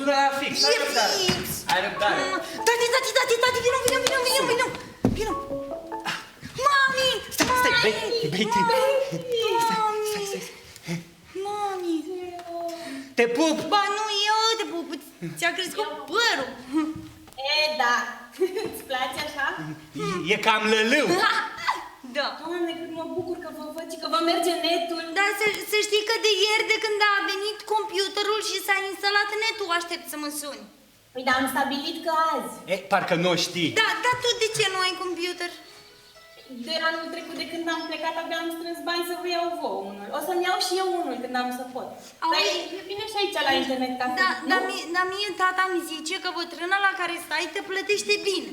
sună la fix. E fix! Ai răbdare. Tati, vino! Vino! Mami! Stai, Betty. Mami! Te pup! Ba nu, eu te pup, ți-a crescut părul. E, da. Îți place așa? E cam lălâu. Da. Doamne, cât mă bucur că vă văd și că vă merge netul. Dar să știi că de ieri, de când a venit computerul și s-a instalat netul, aștept să mă suni. Păi, dar am stabilit că azi. Parcă nu știi. Da, dar tu de ce nu ai computer? De anul trecut, de când am plecat, abia am strâns bani să vă iau vouă unul. O să-mi iau și eu unul când am să pot. Dar e bine și aici la internet cafe, Da, dar mie tata mi zice că bătrâna la care stai te plătește bine.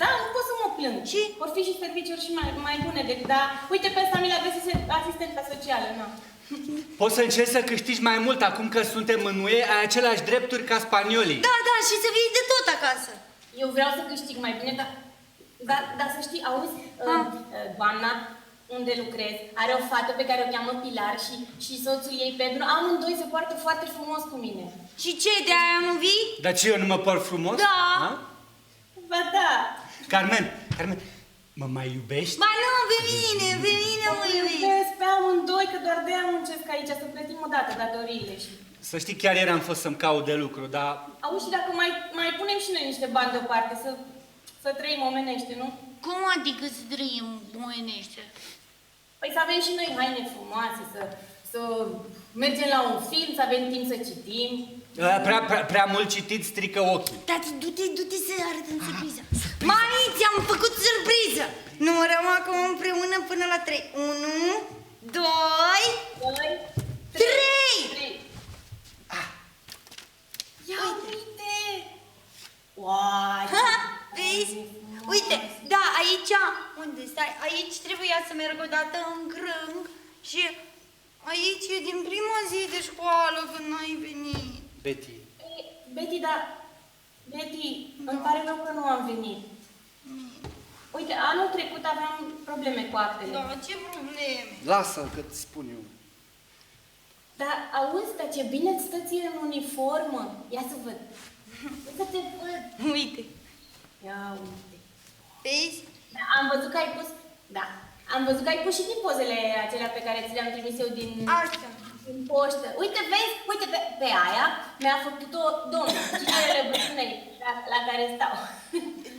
Da, nu pot să mă plâng. Și? Vor fi și serviciuri și mai bune decât, dar uite pe ăsta mi l-a găsit asistenta socială, nu? Poți să încerci să câștigi mai mult acum că suntem în UE, ai aceleași drepturi ca spaniolii. Da, și să vii de tot acasă. Eu vreau să câștig mai bine, dar să știi, auzi, doamna unde lucrez are o fată pe care o cheamă Pilar și soțul ei Pedro, amândoi se poartă foarte frumos cu mine. Și ce, de aia nu vii? Dar ce, eu nu mă port frumos? Da. Ba da. Carmen, mă mai iubești? Ba nu, pe mine mă iubești. Iubesc pe amândoi, că doar de-aia muncesc aici, să plătim odată datoriile și... Să știi, chiar ieri am fost să-mi caut de lucru, dar... Auzi, și dacă mai punem și noi niște bani deoparte, să trăim omenește, nu? Cum adică să trăim omenește? Păi să avem și noi haine frumoase, să mergem la un film, să avem timp să citim. Prea mult citit strică ochii. Tati, du-te să arătăm surpriză. Mami, ți-am făcut surpriză! Numărăm acum împreună până la 3. 1, 2, 3! Ia uite! Uai! Vezi? Uite, da, aici, unde stai? Aici trebuia să merg o dată în crâng și aici e din prima zi de școală când n-ai venit. Betty. Betty, îmi pare rău că nu am venit. Uite, anul trecut aveam probleme cu actele. Da, ce probleme? Lasă că-ți spun eu. Dar auzi, dar ce bine îți stă ție în uniformă. Ia să văd. Ia să te văd. Uite. Ia uite. Vezi? Da, am văzut că ai pus... Da. Am văzut că ai pus și din pozele acelea pe care ți le-am trimis eu din poștă. Uite, vezi? Uite, pe aia mi-a făcut-o domnul. Cinele bătrânei la care stau.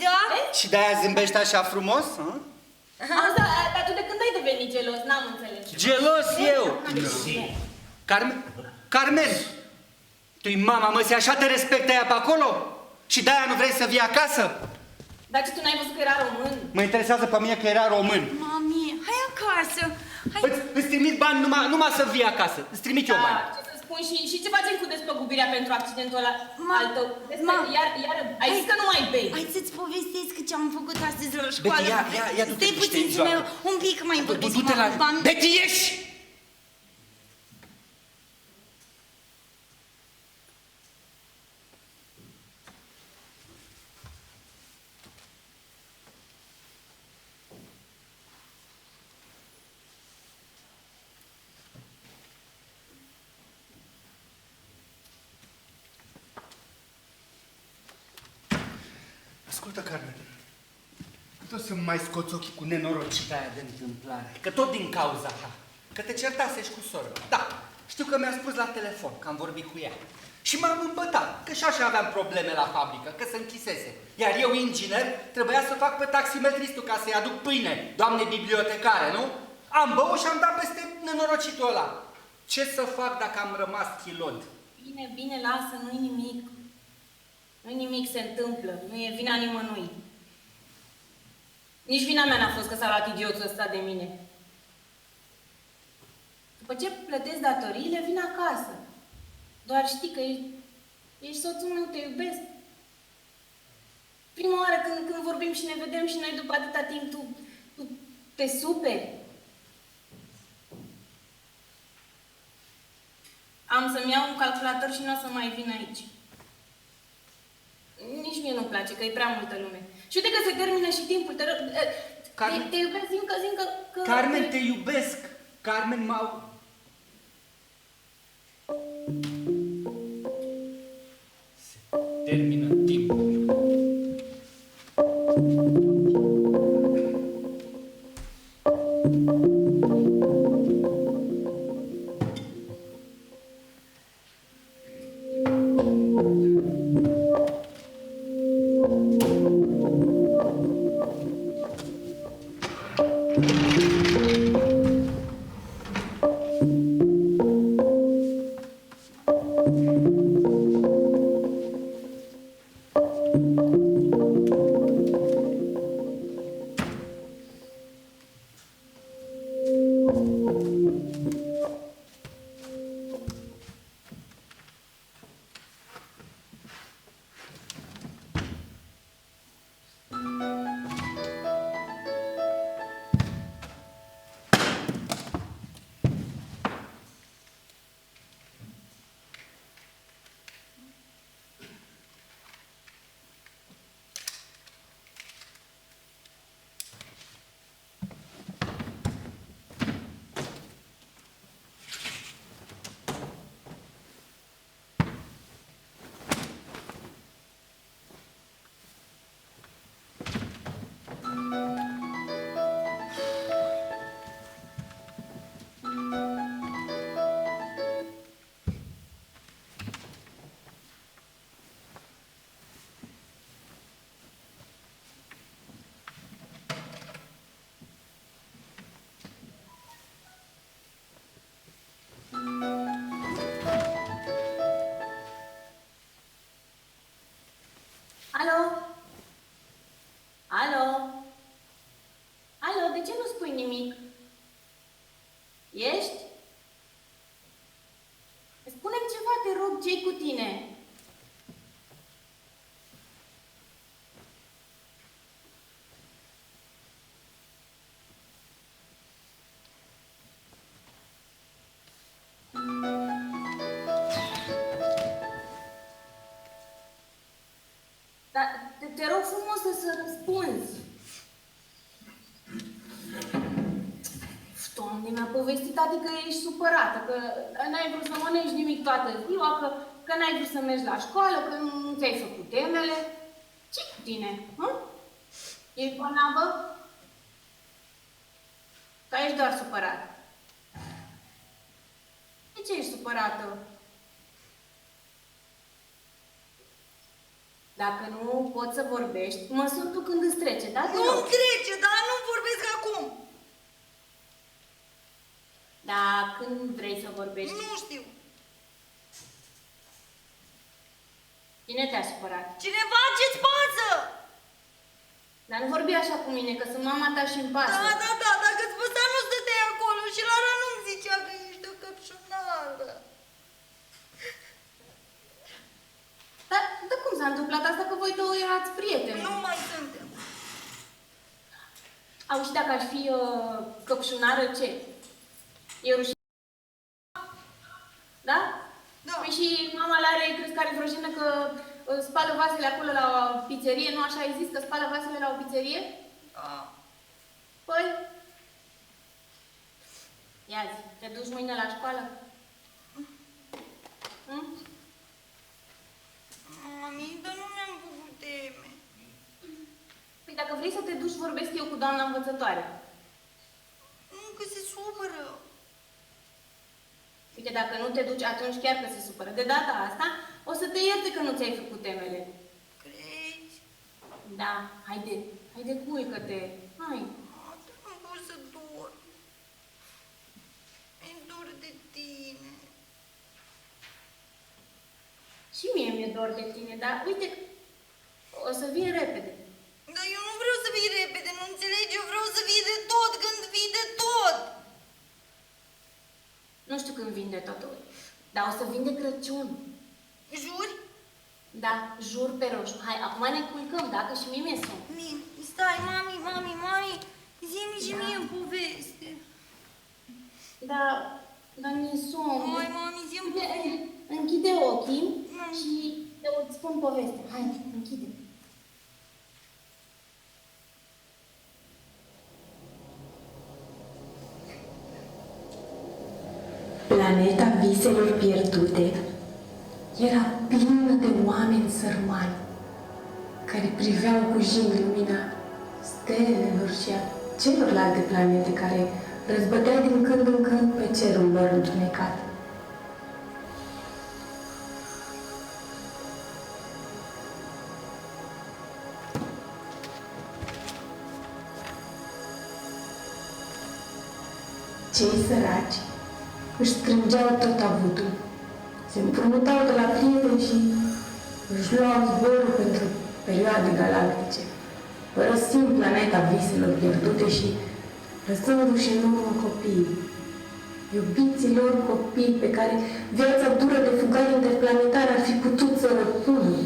Da? Vezi? Și de-aia zâmbești așa frumos? Auzi, dar tu de când ai devenit gelos? N-am înțeles. Gelos eu! Carmen! Tu-i mama, măsii, așa te respectă ea pe acolo? Și de-aia nu vrei să vii acasă? Dar ce, tu n-ai văzut că era român? Mă interesează pe mine că era român. Mami, hai acasă. Hai. Îți trimit bani numai să vii acasă. Îți trimit eu bani. Ce să spun și ce facem cu despăgubirea pentru accidentul ăla al tău? Iar, ai zis că nu mai bei. Hai să-ți povestesc ce am făcut astăzi la școală. Betty, ia du-te, Stai puțin să mai un pic mai vorbesc. Du-te la... Betty, ieși! Ascultă, Carmen, tu să-mi mai scoți ochii cu nenorocirea aia de întâmplare. Că tot din cauza ta. Că te certasești cu sora. Da, știu că mi-a spus la telefon că am vorbit cu ea. Și m-am îmbătat, că și așa aveam probleme la fabrică, că se închisese. Iar eu, inginer, trebuia să fac pe taximetristul ca să-i aduc pâine, doamne bibliotecare, nu? Am băut și am dat peste nenorocitul ăla. Ce să fac dacă am rămas chilod? Bine, lasă, nu-i nimic. Nu-i nimic, se întâmplă. Nu e vina nimănui. Nici vina mea n-a fost că s-a luat idiotul ăsta de mine. După ce plătesc datoriile, vin acasă. Doar știi că ești soțul meu, te iubesc. Prima oară când vorbim și ne vedem și noi după atâta timp, tu te superi. Am să-mi iau un calculator și nu o să mai vin aici. Nici mie nu-mi place, că e prea multă lume. Și uite că se termină și timpul. Te iubesc, zi că... Carmen, te iubesc! Carmen, m-au... termină timpul. Alo? Alo? Alo, de ce nu spui nimic? Ești? Spune-mi ceva, te rog, ce-i cu tine? Dar te rog frumos să răspunzi. Doamne, mi-a povestit tati că ești supărată, că n-ai vrut să mănânci nimic toată ziua, că n-ai vrut să mergi la școală, că nu ți-ai făcut temele. Ce-i cu tine? Ești bolnavă? Sau ești doar supărat? De ce ești supărată? Dacă nu poți să vorbești, măsuri tu când îți trece, da? Nu-mi trece, dar nu vorbesc acum. Da, când vrei să vorbești? Nu știu. Cine te-a supărat? Cineva ce-ți pasă? Dar nu vorbi așa cu mine, că sunt mama ta și îmi pasă. Da, dacă îți păsa nu stăteai acolo și Lara nu-mi zicea că ești o căpșunară. Dar cum s-a întâmplat asta, că voi două erați prieteni? Nu mai suntem. Auzi, dacă aș fi căpșunară, ce? E rușine? Da? Da. Păi și mama Larei, crezi că are vreo jenă că spală vasele acolo la o pizzerie? Nu așa ai zis, că spală vasele la o pizzerie? Da. Păi? Ia zi, te duci mâine la școală? Mami, dar nu mi-am făcut teme. Păi dacă vrei să te duci, vorbesc eu cu doamna învățătoare. Nu, că se supără. Uite, dacă nu te duci, atunci chiar că se supără. De data asta, o să te ierte că nu ți-ai făcut temele. Crezi? Da, haide, culcă-te. Hai. Nu pot să dorm. Mi-e dor de tine. Și mie mi-e dor de tine, dar uite, o să vin repede. Dar eu nu vreau să vii repede, nu înțelegi? Eu vreau să vii de tot, când vii de tot. Nu știu când vin de totul, dar o să vin de Crăciun. Juri? Da, jur pe roșu. Hai, acum ne culcăm, dacă și mie mi-e somn. Stai, mami, zi-mi și mie poveste. Dar mi-e somn. Hai, mami, zi-mi poveste. Închide ochii și îți spun povestea. Hai, închide. Planeta viselor pierdute era plină de oameni sărmani care priveau cu jigni lumina stelelor și a celorlalte planete care răzbătea din când în când pe cerul lor întunecat. Cei săraci își strângeau tot avutul, se împrumutau de la prieteni și își luau zborul pentru perioade galactice, părăsind planeta viselor pierdute și lăsându-și în urmă copiii, iubiții lor copii pe care viața dură de fugare interplanetară ar fi putut să răpună.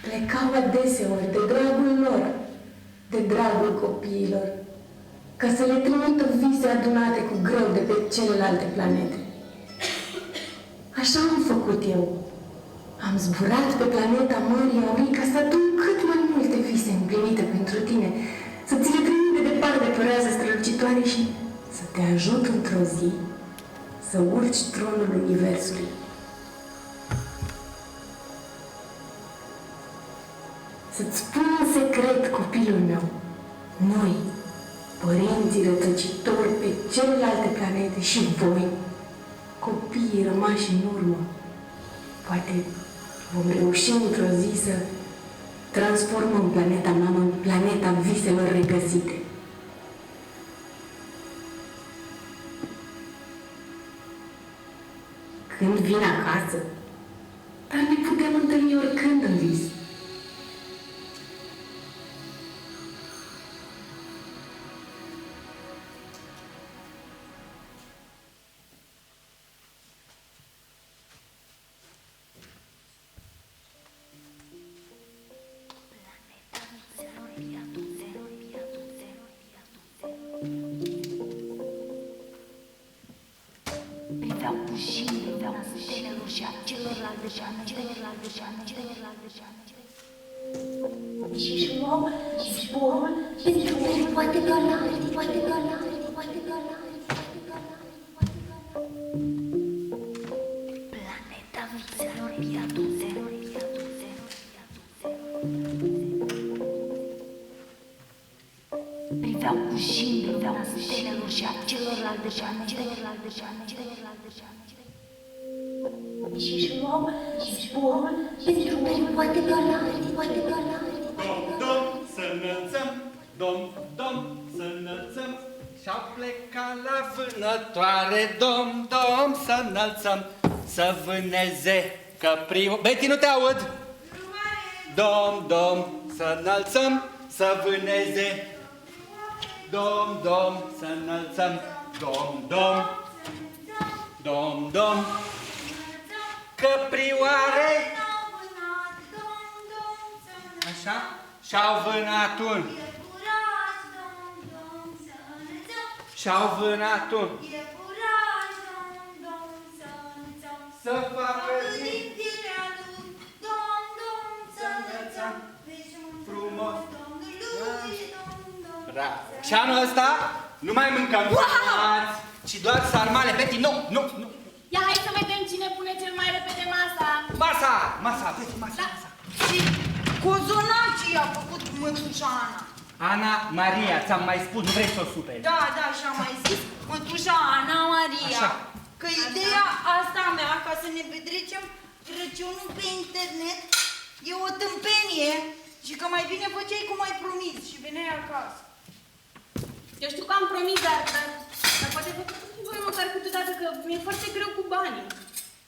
Plecau adeseori de dragul lor, de dragul copiilor, ca să le trimită vise adunate cu greu de pe celelalte planete. Așa am făcut eu. Am zburat pe planeta Mării Aurii ca să adun cât mai multe vise împlinite pentru tine, să ți le trimit de departe pe raze strălucitoare și să te ajut într-o zi să urci tronul Universului. Să-ți spun un secret, copilul meu. Noi, părinții rătăcitori pe celelalte planete și voi, copiii rămași în urmă, poate vom reuși într-o zi să transformăm planeta mamă în planeta viselor regăsite. Când vin acasă, dar ne putem întâlni oricând în vis. Priveau cu jigni, priveau stelelor și a celorlalte și își luau zborul pentru poate galactic, poate galactic, poate galactic, poate galactic. Planeta viselor, Piatul Zero. Priveau cu jigni, priveau stelelor și a celorlalte și își luau zborul pentru poate galactic, poate galactic. Dom, să înălțăm, dom, să înălțăm. Și-au plecat la vânătoare, dom, să înălțăm, să vâneze căpriu. Betty, nu te aud! Dom, să înălțăm, să vâneze. Dom, să înălțăm, dom, căprioare. Așa? Și-au vânat un. Și-au vânat un. Să facă zi. Frumos. Bravo. Și anul ăsta nu mai mâncăm fumați, ci doar sarmale. Betty, nu. Ia, hai să vedem cine pune cel mai repede masa. Masa, Betty, masa. Și cozonacii a făcut mătușa Ana. Ana Maria, ți-am mai spus, nu vrei să o superi. Da, și-am mai zis mătușa Ana Maria. Așa. Că ideea asta a mea, ca să ne petrecem Crăciunul pe internet, e o tâmpenie și că mai bine făceai cum ai promis și veneai acasă. Eu știu că am promis, dar poate voi măcar câteodată, că mi-e foarte greu cu banii.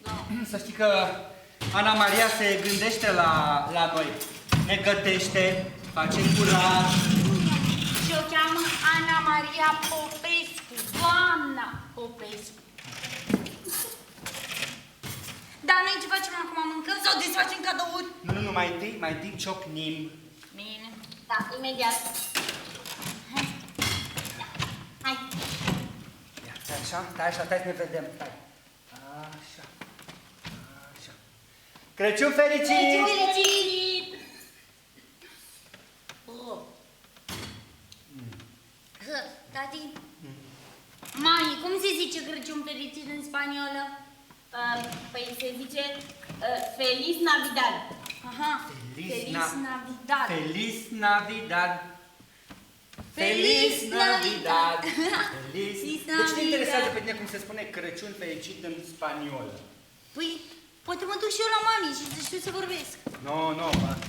Da. Să știi că Ana Maria se gândește la noi. Ne gătește, face curaj. Și o cheamă Ana Maria Popescu, doamna Popescu. Dar noi ce facem acum? Mâncăm sau desfacem cadouri? Nu, mai întâi ciocnim. Bine. Da, imediat. Hai. Ia, stai așa, stai să ne vedem. Stai. Așa. Crăciun fericit! Fericit! Tati? Mami, cum se zice Crăciun fericit în spaniolă? Păi se zice Feliz Navidad. Aha. Feliz Navidad. Feliz Navidad! Feliz Navidad! Feliz... Feliz De ce te interesează Navidad. pe tine cum se spune Crăciun fericit în spaniolă? Păi, poate mă duc și eu la mami și să știu să vorbesc.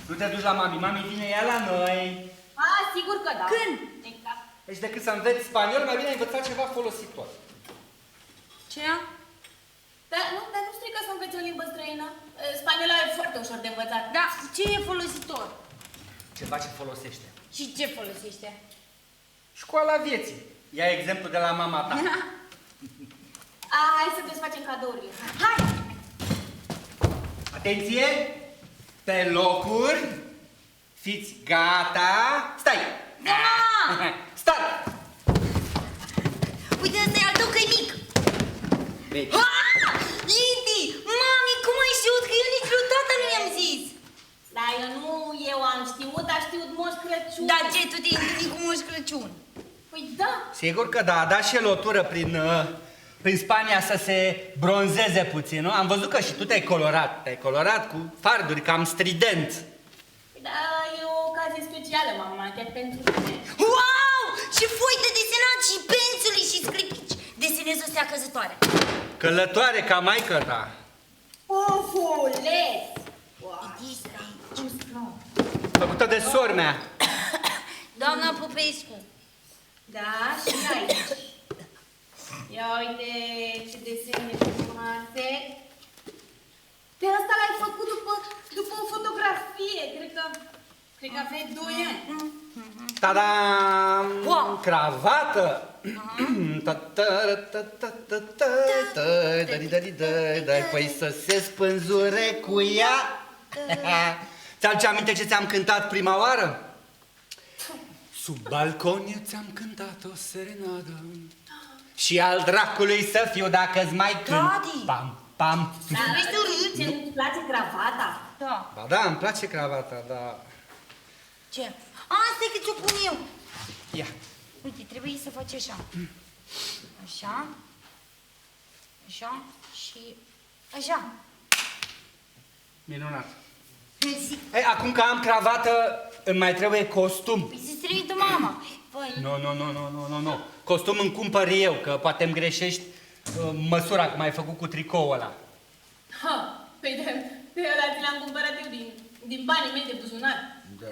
Nu te duci la mami. Mami vine ea la noi. Sigur că da. Când? Exact. Deci decât să înveți spaniol, mai bine ai învățat ceva folositor. Ce? Dar nu strică să înveți o limbă străină. Spaniola e foarte ușor de învățat. Da, ce e folositor? Ceva ce folosește. Și ce folosește? Școala vieții. Ia exemplu de la mama ta. Hai să desfacem cadourile. Hai! Atenție! Pe locuri! Fiți gata! Stai! Da! Start! Uite, ăsta e al tău că e mic. Deci, Indi! Mami, cum ai știut că eu niciodată nu i-am zis? Da, eu am știut, a știut Moș Crăciun. Dar ce, tu te-ai întâlnit cu Moș Crăciun? Păi da. sigur că da, a dat și lotură prin Spania să se bronzeze puțin, nu? Am văzut că și tu te-ai colorat. Te-ai colorat cu farduri cam strident. Păi da, e o ocazie specială, mama, chiar pentru tine. Wow! Și foi de desenat și pensuli și sclipici. Desenez o stea căzătoare. Călătoare ca maică ta. Pufuleț! Făcută de sora mea. Doamna Popescu. Da, și aici. Ia uite ce desene frumoase. Pe asta l-ai făcut după o fotografie. Cred că aveai 2 ani. Ta-dam! Wow! Cravată! Păi să se spânzure cu ea. Ți-aduce aminte ce ți-am cântat prima oară? Sub balcon eu ți-am cântat o serenadă și al dracului să fiu dacă-ți mai cânt. Tati! Pam, pam. Dar ce nu-ți place cravata? Da. Ba da, îmi place cravata, dar... Ce? Asta e că ți-o pun eu. Ia. Uite, trebuie să faci așa. Așa. Așa. Și așa. Minunat. Mersi. Ei, acum că am cravată, îmi mai trebuie costum. Păi să-ți trimită mama. Păi. Nu. Costum îmi cumpăr eu, că poate îmi greșești măsura cum ai făcut cu tricoul ăla. Păi de ăla ți l-am cumpărat eu din banii mei de buzunar. Da.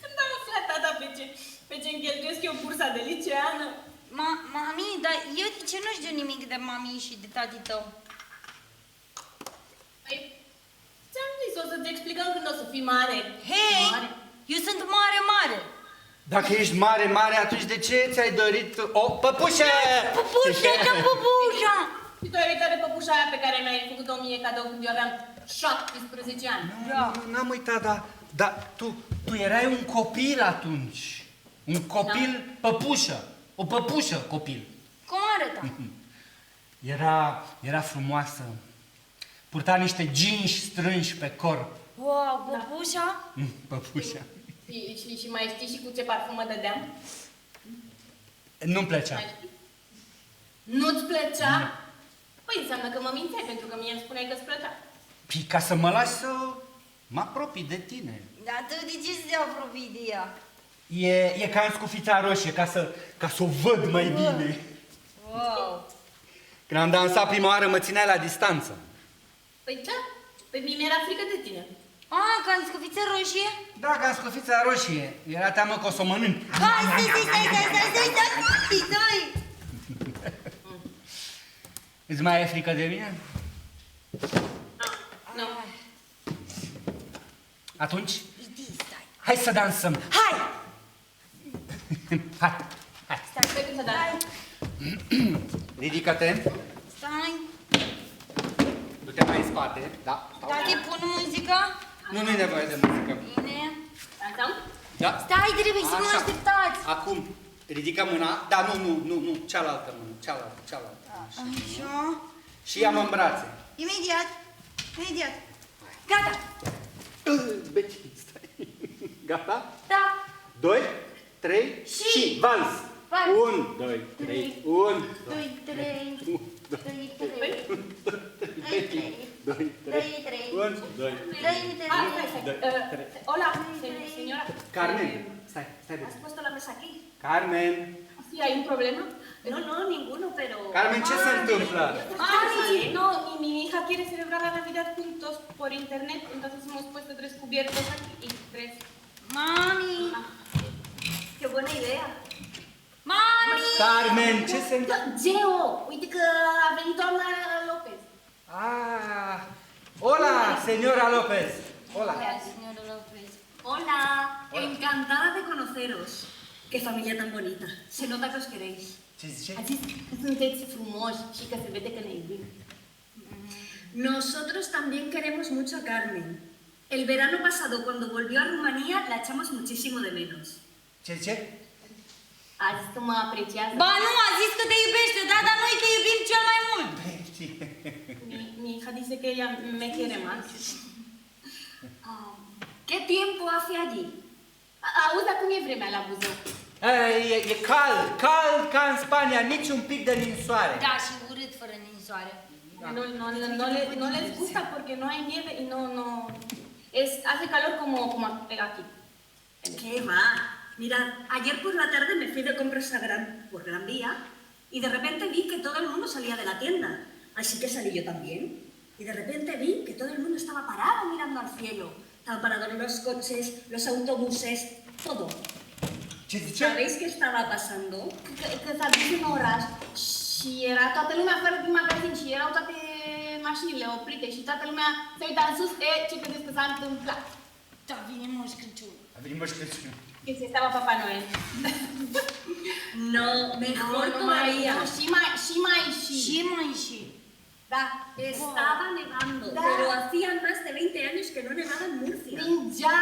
Când am aflat tata pe ce îmi cheltuiesc eu bursa de liceană. Mami, dar eu de ce nu știu nimic de mami și de tati tău? Păi, ți-am zis, o să-ți explicăm când o să fii mare. Hei, Mare. eu sunt mare. Dacă ești mare, atunci de ce ți-ai dorit o păpușă? Păpușa, ca păpușa! Și tu ai uitat de păpușa aia pe care mi-ai făcut-o mie cadou când eu aveam 17 ani. N-am uitat, dar tu erai un copil atunci. Un copil păpușă. O păpușă copil. Cum arăta? Era frumoasă. Purta niște ginși strânși pe corp. Wow, păpușa? Păpușa. Și mai știi și cu ce parfum mă dădeam? Nu-mi plăcea. Mai știi? Nu-ți plăcea? Păi înseamnă că mă mințeai, pentru că mie îmi spuneai că-ți plăcea. Păi ca să mă lași să mă apropii de tine. Dar tu de ce să te apropii de ea? E ca în scufița roșie, ca să o văd mai bine. Wow! Când am dansat prima oară, mă țineai la distanță. Păi da, păi mie mi-era frică de tine. Ca în scufiță roșie? Da, ca în scufița roșie. Era teamă că o să o mănânc. Hai, stai! Îți mai e frică de mine? Nu. Atunci, Stai! hai să dansăm. Hai! Hai. Stai cum să dai. Ridică-te. Stai! Du-te mai în spate. Da. Tati, pun muzică? Nu-i nevoie de muzică. Bine. Dansăm? Da. Stai, trebuie să mă Așa. așteptați. Acum, ridică mâna. Da, nu. Cealaltă mână. Cealaltă. Așa. Și ia-mă în brațe. Imediat. Gata. Beci, stai. Gata? Da. 2, 3 și vals. Vals. 1, 2, 3, 1, 2, 3, 2, 3, 2, 3, 1, 2, 3. Hola, señora. Carmen, stai, ¿Has băieți. puesto la mesa aquí? Carmen, Sí, hay un problema. No, no, ninguno, pero... Carmen, ce se întâmplă? Sí, no, y mi hija quiere celebrar la Navidad juntos por internet, entonces hemos puesto 3 cubiertos aquí y 3. Mami. ¡Qué buena idea! Mami. Carmen, ce se întâmplă? Geo, uite că a venit doamna Lopez. Ah, hola, señora López. Hola. Señora López. Hola, encantada de conoceros. ¡Qué familia tan bonita! Se nota que os queréis. Ce zice? A zis că sunteți frumoși și că se vede că ne iubim. Nosotros también queremos mucho a Carmen. El verano pasado, cuando volvió a Rumanía, la echamos muchísimo de menos. Ce zice? A zis că mă apreciază. Ba nu, a zis că te iubește, da, dar noi te iubim cel mai mult. Mi hija dice que ella me quiere más. ¿Qué tiempo hace allí? Auzi, acum e vremea la Buzău. E cald, cald ca în Spania, nici un pic de ninsoare. Da, și urât fără ninsoare. No les gusta porque no hay nieve y no hace calor como aquí. ¿Qué va? Mira, ayer por la tarde me fui de compras por Gran Vía y de repente vi que todo el mundo salía de la tienda. Así que salí yo también. Y de repente vi que todo el mundo estaba parado mirando al cielo. Estaban parados los coches, los autobuses, todo. Ce zice? ¿Sabéis qué estaba pasando? Că s-a dus în oraș și era toată lumea afară din magazin și erau toate mașinile oprite și toată lumea se uita în sus. Ce credeți că s-a întâmplat? Da, vine Moș Crăciun. A venit Moș Crăciun. Que se estaba Papá Noel. No, mejor todavía. Și. Și mai și. Da, estaba nevando, Da. pero hacía más de 20 años que no nevaba en Murcia. Ningea,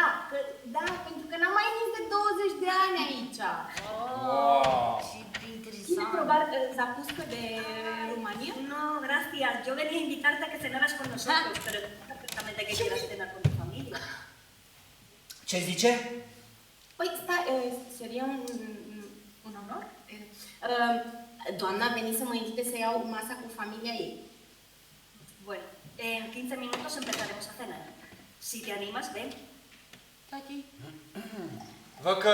da, pentru că n-am mai nins de 20 de ani aici. Wow. Și Cine interesant. probar zapuscă de România? No, gracias. Yo venía a invitarte a que cenaras con nosotros, pero perfectamente que quieras cenar con tu familia. Ce zice? Păi, stai, seria un onor. Doamna a venit să mă invite să iau masa cu familia ei. Bueno, en 15 minutos empezaremos a cenar. Si te animas, ven. Tati. Văd că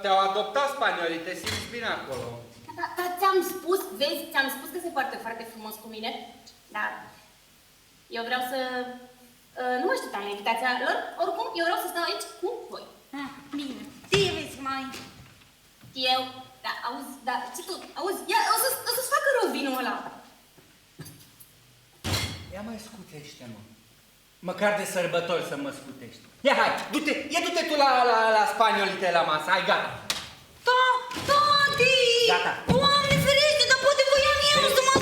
te-au adoptat spaniolii, te simți bine acolo. Dar ți-am spus, vezi, ți-am spus că se poartă foarte frumos cu mine. Dar eu vreau să... nu mă așteptam la invitația lor. Oricum, eu vreau să stau aici cu voi. Bine. Ție vezi mai. Eu, da, auzi, da, ce tu, auzi, ia, o să-ți facă rău vinul ăla. Ia mai scutește-mă. Măcar de sărbători să mă scutești. Ia hai, du-te tu la spaniolite la masă, hai, gata. Da, tati! Gata. Doamne ferește, dar poate voiam eu să mă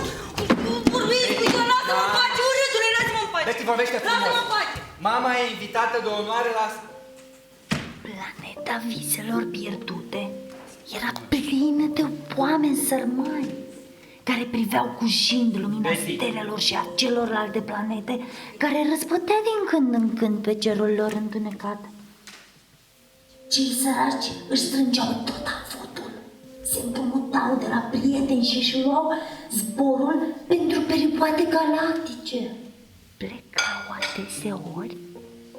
vorbesc cu ea, lasă-mă în pace, urâtule, lasă-mă în pace. Deci vorbește frumos. Lasă-mă în pace. Mama e invitată de onoare la... Planeta viselor pierdute era plină de oameni sărmani care priveau cu jind lumina Betty. stelelor și a celorlalte planete care răzbătea din când în când pe cerul lor întunecat. Cei săraci își strângeau tot avutul, se împrumutau de la prieteni și își luau zborul pentru peripoate galactice. Plecau adeseori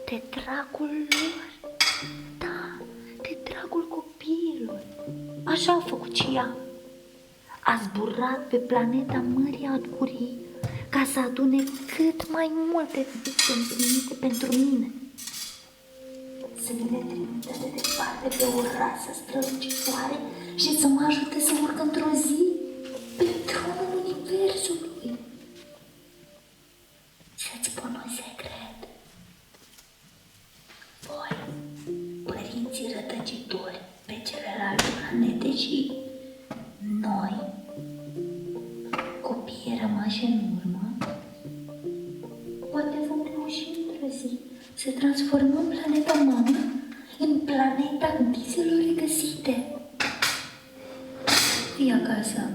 de dragul lor. Da, de dragul copiilor. Așa a făcut și ea. A zburat pe planeta Mării Adurii ca să adune cât mai multe vise împlinite pentru mine. Să mi le trimită de departe pe o rasă strălucitoare și să mă ajute să urc într-o zi pe tronul universului. Să-ți spun un secret. Voi, părinții rătăcitori pe celelalte planete și noi, copiii rămași în urmă, poate vom reuși într-o zi să transformăm planeta mamă în planeta viselor regăsite. Fii acasă.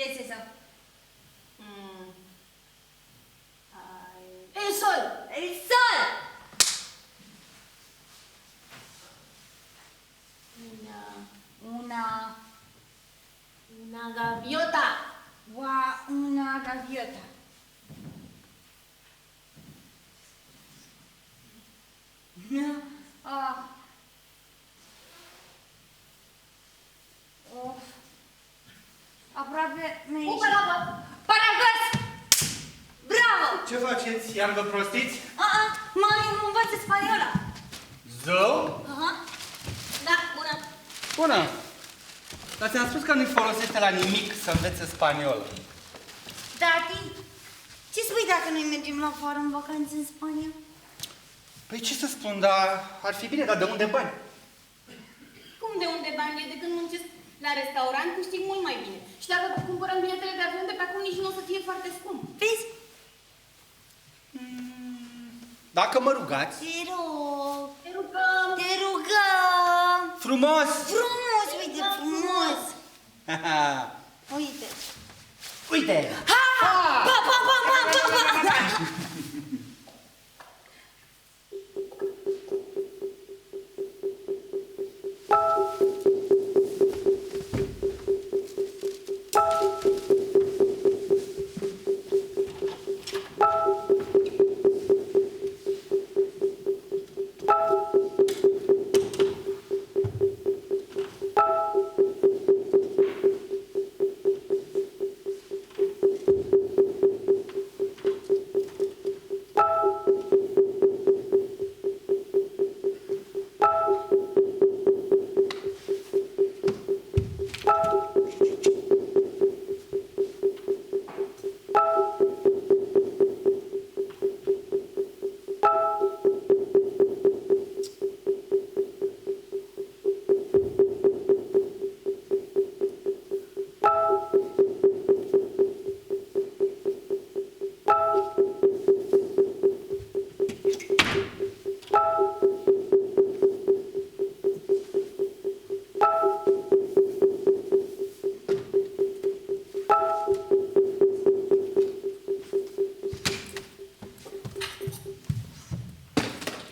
Ce es eso? El sol. El sol. Una gaviota. Una gaviota. Aproape mi-a Un ieșit. paraguas. Paragas! Bravo! Ce faceți? I-am doprostiți? Mami, nu învață spaniola. Zău? Aha. Da, bună. Bună! Dar ți-am spus că nu-i folosește la nimic să învețe spaniolă. Tati, ce spui dacă noi mergem la vară în vacanță în Spania? Păi ce să spun, dar ar fi bine, dar de unde bani? Cum de unde bani e? De când muncesc la restaurant câștig mult mai bine. Și dacă cumpărăm biletele de avion de pe acum, nici nu o să fie foarte scump. Vezi? Dacă mă rugați... Te rog. Te rugăm. Te rugăm. Frumos! Frumos, uite, frumos. Uite. Uite! Ha! Pa, pa, pa, pa, pa, pa.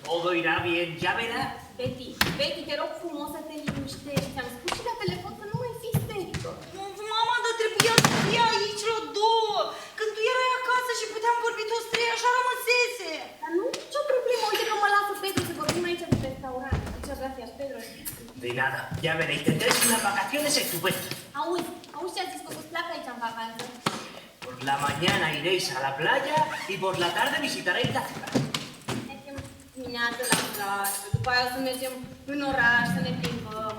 Todo irá bien, ya verás. Betty, te rog frumos să te liniștești. Am spus și la telefon să nu mai fii isterică. Mama, dar trebuia să fie aici la 2. Când tu erai acasă și puteam vorbi toți 3, așa rămăsese. Dar nu e nicio problemă. Uite că mă lasă Pedro să vorbim aici de restaurant. Muchas gracias, Pedro. De nada, ya veréis, tendréis unas vacaciones estupendas. Auzi ce a zis că o să pleacă aici în vacanță. Por la mañana iréis a la playa y por la tarde visitaréis la ciudad. Mergem dimineața la plajă, după aia o să mergem în oraș să ne plimbăm.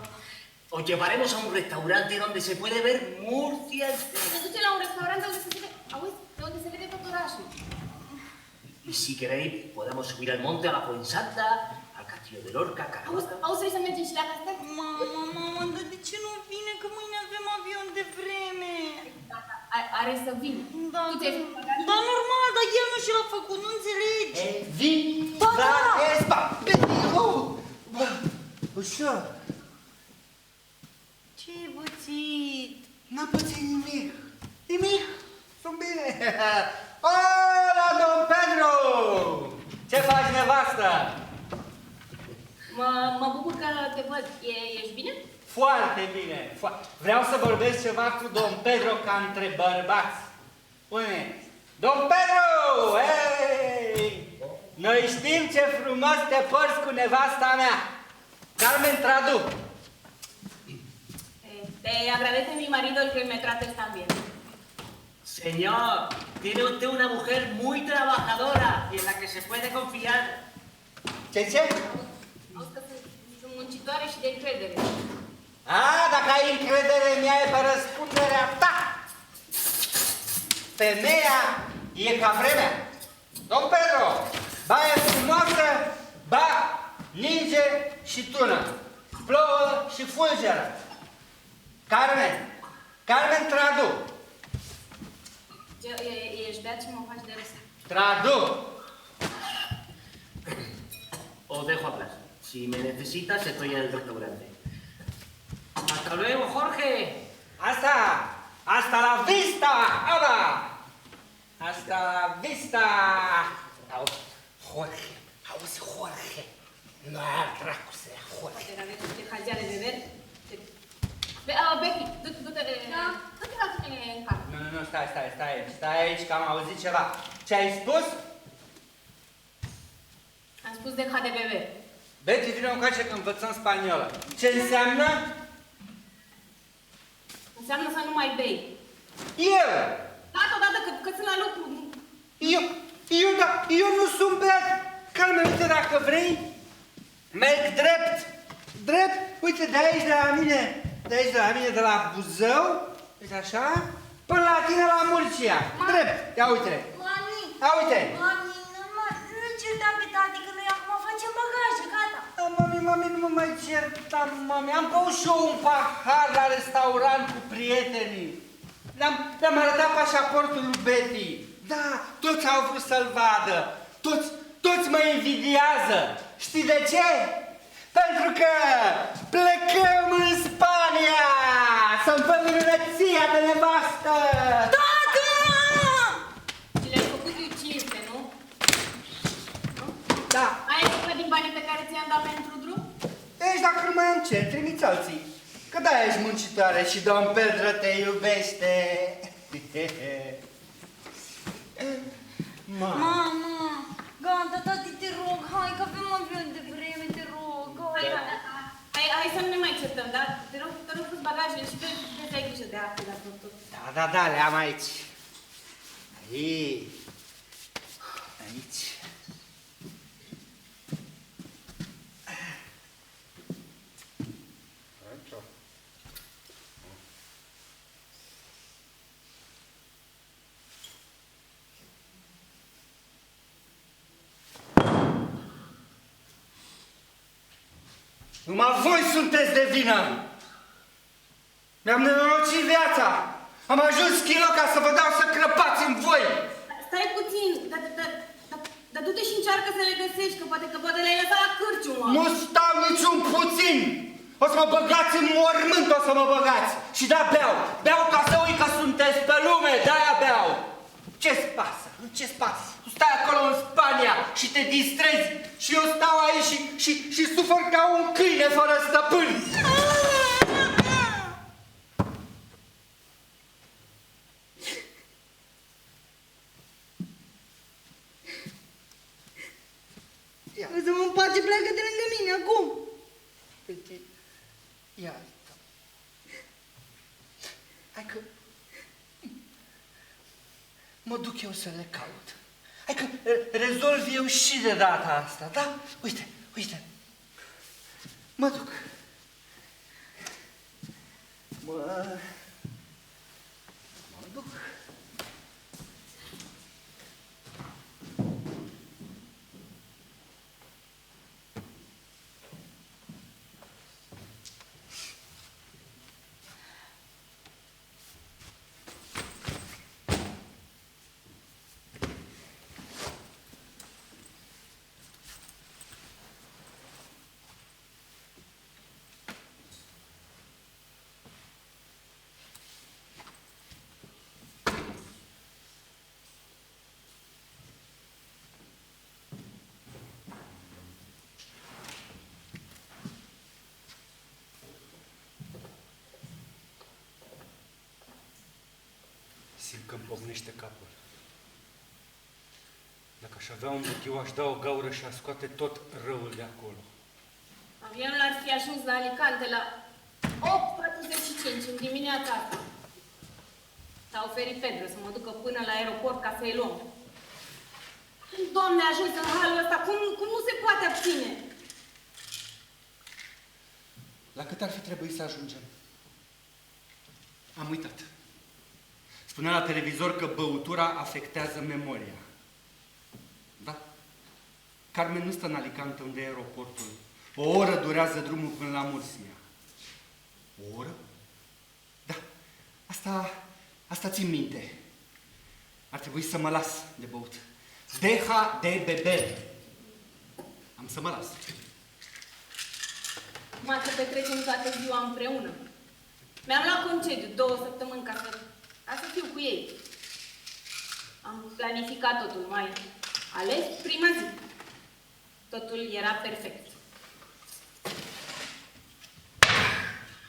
Os llevaremos a un restaurante donde se puede ver Murcia entera. Ne ducem la un restaurant de unde se vede, auzi, de unde se vede tot orașul. Y si queréis, podemos subir al monte, a la Fuensanta, al castillo de Lorca, Caravaca. Auzi, vrei să mergem și la castel? Mama, dar de ce nu vine? Că mâine avem avion de vreme. Are să vină. Da, Tu ți-ai făcut bagajul? da, normal, dar el nu și l-a făcut, nu înțelegi. Viva Espa! Ușor! Ce-ai pățit? N-am pățit nimic. Nimic. Sunt bine. Hola, domn Pedro! Ce faci, nevastă? Mă bucur că te văd. Ești bine? Foarte bine. Vreau să vorbesc ceva cu domn Pedro ca între bărbați. Spune, domn Pedro! Hey! Noi știm ce frumos te porți cu nevasta mea. Carmen Tradu. Te agradece mi marido el que me trates tan bien. Señor, tiene usted una mujer muy trabajadora y en la que se puede confiar. Ce? Auzi că sunt muncitoare și de încredere. Dacă ai încredere în ea, e pe răspunderea ta. Femeia e ca vremea. Domn Pedro, ba e frumoasă, ba ninge și tună. Plouă și fulgeră. Carmen Tradu. Ești beat și mă faci de râs. Tradu. Os dejo hablar. Si me necesitas, estoy en el restaurante. ¡Hasta luego, Jorge! Asta, Asta la vista! Aba! Asta la vista! Jorge, auzi, Jorge. Nu aia dracu să ia Jorge. A ver, deja ya de beber. Becky, du-te la tine în cap. Nu, stai aici, că am auzit ceva. Ce ai spus? Am spus deja de beber. Betty, vine încoace că învățăm spaniolă. Ce înseamnă? Înseamnă să nu mai bei. Eu! Dată odată că sunt la lucru. Eu nu sunt beat. Calme, uite, dacă vrei, merg drept, uite, de aici de la mine, de la Buzău, uite așa, până la tine la Murcia. Drept, ia uite. Mami! Ia uite. Mami, nu certa pe tati, că noi acum facem bagaje, gata. Da, mami, nu mă mai certa, mami. Am băut și eu un pahar la restaurant cu prietenii. Le-am arătat pașaportul lui Betty. Da, toți au vrut să-l vadă. Toți mă invidiază. Știi de ce? Pentru că plecăm în Spania să-mi fă minunăția de nevastă. Tată! Și le-ai făcut eu cinste, nu? Da. Ai făcut din banii pe care ți-am dat pentru drum? Deci dacă nu mai am ce, trimiți alții. Că de-aia ești muncitoare și domn Pedro te iubește. Mama, gata, tati, te rog, hai că avem avion de vreme, te rog, hai. Hai să nu ne mai certăm, da? Te rog cu bagajele și vezi să ai grijă de apă la tot. Da, le-am aici. Aici. Numai voi sunteți de vină! Mi-am nenorocit viața! Am ajuns chilo ca să vă dau să crăpați în voi! Stai puțin, dar du-te și încearcă să le găsești, că poate le-ai lăsat la cârciumă. Nu stau niciun puțin! O să mă băgați în mormânt, o să mă băgați! Și da, beau ca să uit că sunteți pe lume, de-aia beau! Ce-ți pasă? Ce-ți pasă? Tu stai acolo în Spania și te distrezi și eu stau aici și sufăr ca un câine fără stăpân! Lăsă-mă în pace, pleacă de lângă mine, acum. Ia. Hai că... Mă duc eu să le caut. Hai că rezolv eu și de data asta, da? Uite. Mă duc. Mă duc. Simt că îmi pocnește capul. Dacă aș avea un butiu, aș da o gaură și aș scoate tot răul de acolo. Avionul ar fi ajuns la Alicante la 8:45 în dimineața asta. S-a oferit Pedro să mă ducă până la aeroport ca să-i luăm. Doamne, a ajuns în halul ăsta, cum nu se poate abține? La cât ar fi trebuit să ajungem? Am uitat. Spunea la televizor că băutura afectează memoria. Da? Carmen nu stă în Alicante, unde e aeroportul. O oră durează drumul până la Murcia. O oră? Da. Asta țin minte. Ar trebui să mă las de băut. Deja de beber. Am să mă las. Mai să petrecem toată ziua împreună. Mi-am luat concediu 2 săptămâni ca să ca să fiu cu ei. Am planificat totul, mai ales prima zi. Totul era perfect.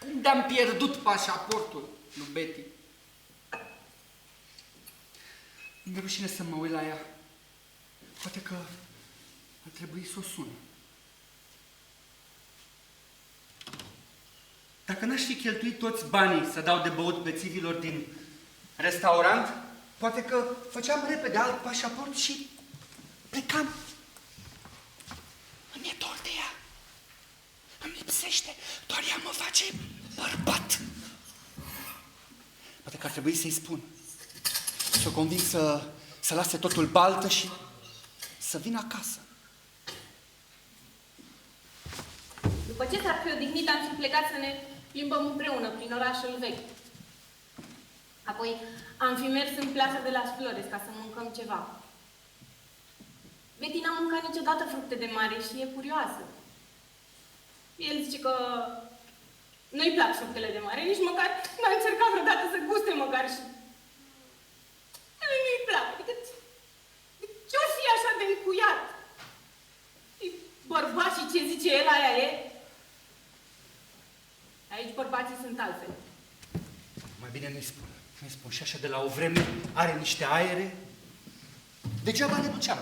Unde am pierdut pașaportul lui Betty? Mi-e rușine să mă uit la ea. Poate că ar trebui să o sun. Dacă n-aș fi cheltuit toți banii să dau de băut bețivilor din restaurant, poate că făceam repede alt pașaport și plecam. Îmi e dor de ea. Îmi lipsește. Doar ea mă face bărbat. Poate că ar trebui să-i spun. Să o conving să lase totul baltă și să vină acasă. După ce s-ar fi odihnit, am fi plecat să ne plimbăm împreună prin orașul vechi. Apoi am fi mers în plasa de las Flores ca să mâncăm ceva. Betty n-a mâncat niciodată fructe de mare și e curioasă. El zice că nu-i plac fructele de mare, nici măcar n-a încercat vreodată să guste măcar și... Nu-i plac, adică ce-o fi așa de încuiat? E bărbat și ce zice el, aia e? Aici bărbații sunt altfel. Mai bine nu-i spun. Nu-i spun. Și așa de la o vreme are niște aere. Degeaba ne duceam.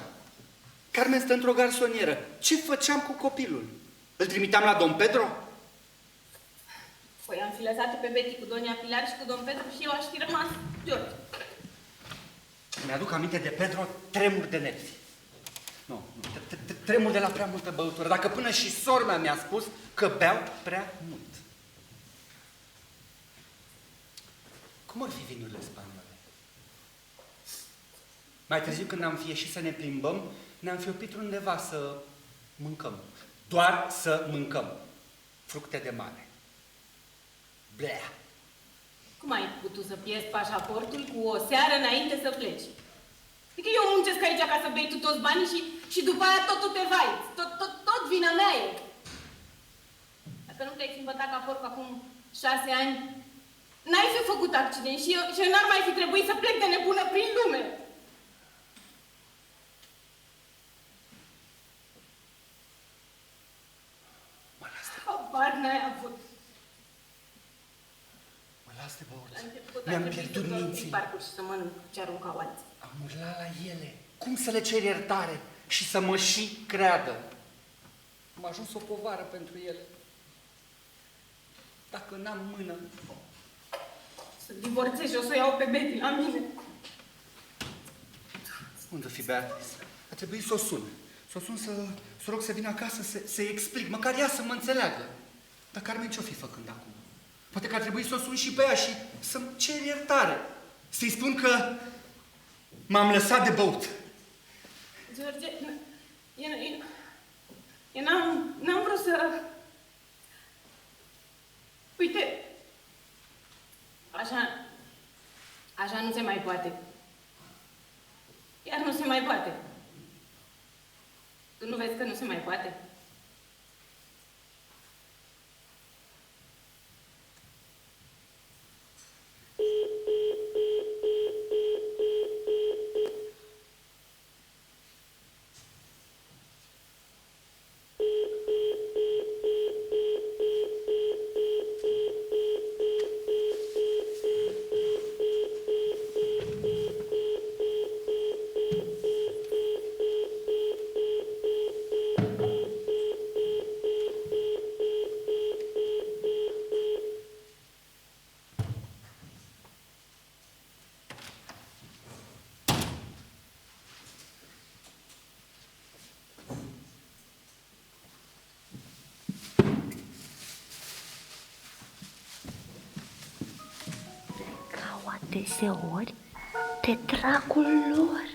Carmen stă într-o garsonieră. Ce făceam cu copilul? Îl trimiteam la Don Pedro? Păi am fi lăsat pe Betty cu Doña Pilar și cu Don Pedro și eu aș fi rămas George. Mi-aduc aminte de Pedro, tremur de nervi. Nu, tremur de la prea multă băutură. Dacă până și sora mi-a spus că beau prea mult. Cum ar fi vinurile spaniole? Mai târziu, când am fi ieșit să ne plimbăm, ne-am fi oprit undeva să mâncăm. Doar să mâncăm. Fructe de mare. Blea! Cum ai putut să pierzi pașaportul cu o seară înainte să pleci? Adică eu muncesc aici ca să bei tu toți banii și după aia tot tu te vai. Tot vina mea e. Dacă nu te-ai fi îmbătat ca porc acum 6 ani, n-ai fi făcut accident și eu n-ar mai fi trebuit să plec de nebună prin lume. Habar n-ai avut. Mă las de băut. La început Mi-am ar trebui pierdut să dorm minții. prin parcuri și să mănânc ce aruncau alții. Am urlat la ele. Cum să le cer iertare și să mă și creadă? Am ajuns o povară pentru ele. Dacă n-am mână... Să divorțez și o să o iau pe Betty la mine. Unde fi Beatrice? A trebuit să o sun. Să o sun să rog să vină acasă, să-i explic. Măcar ea să mă înțeleagă. Dar Carmen ce-o fi făcând acum? Poate că ar trebui să o sun și pe ea și să-mi cer iertare. Să-i spun că m-am lăsat de băut. George, eu n-am vrut să... Uite, așa nu se mai poate. Iar nu se mai poate. Tu nu vezi că nu se mai poate? Deseori, de dragul lor,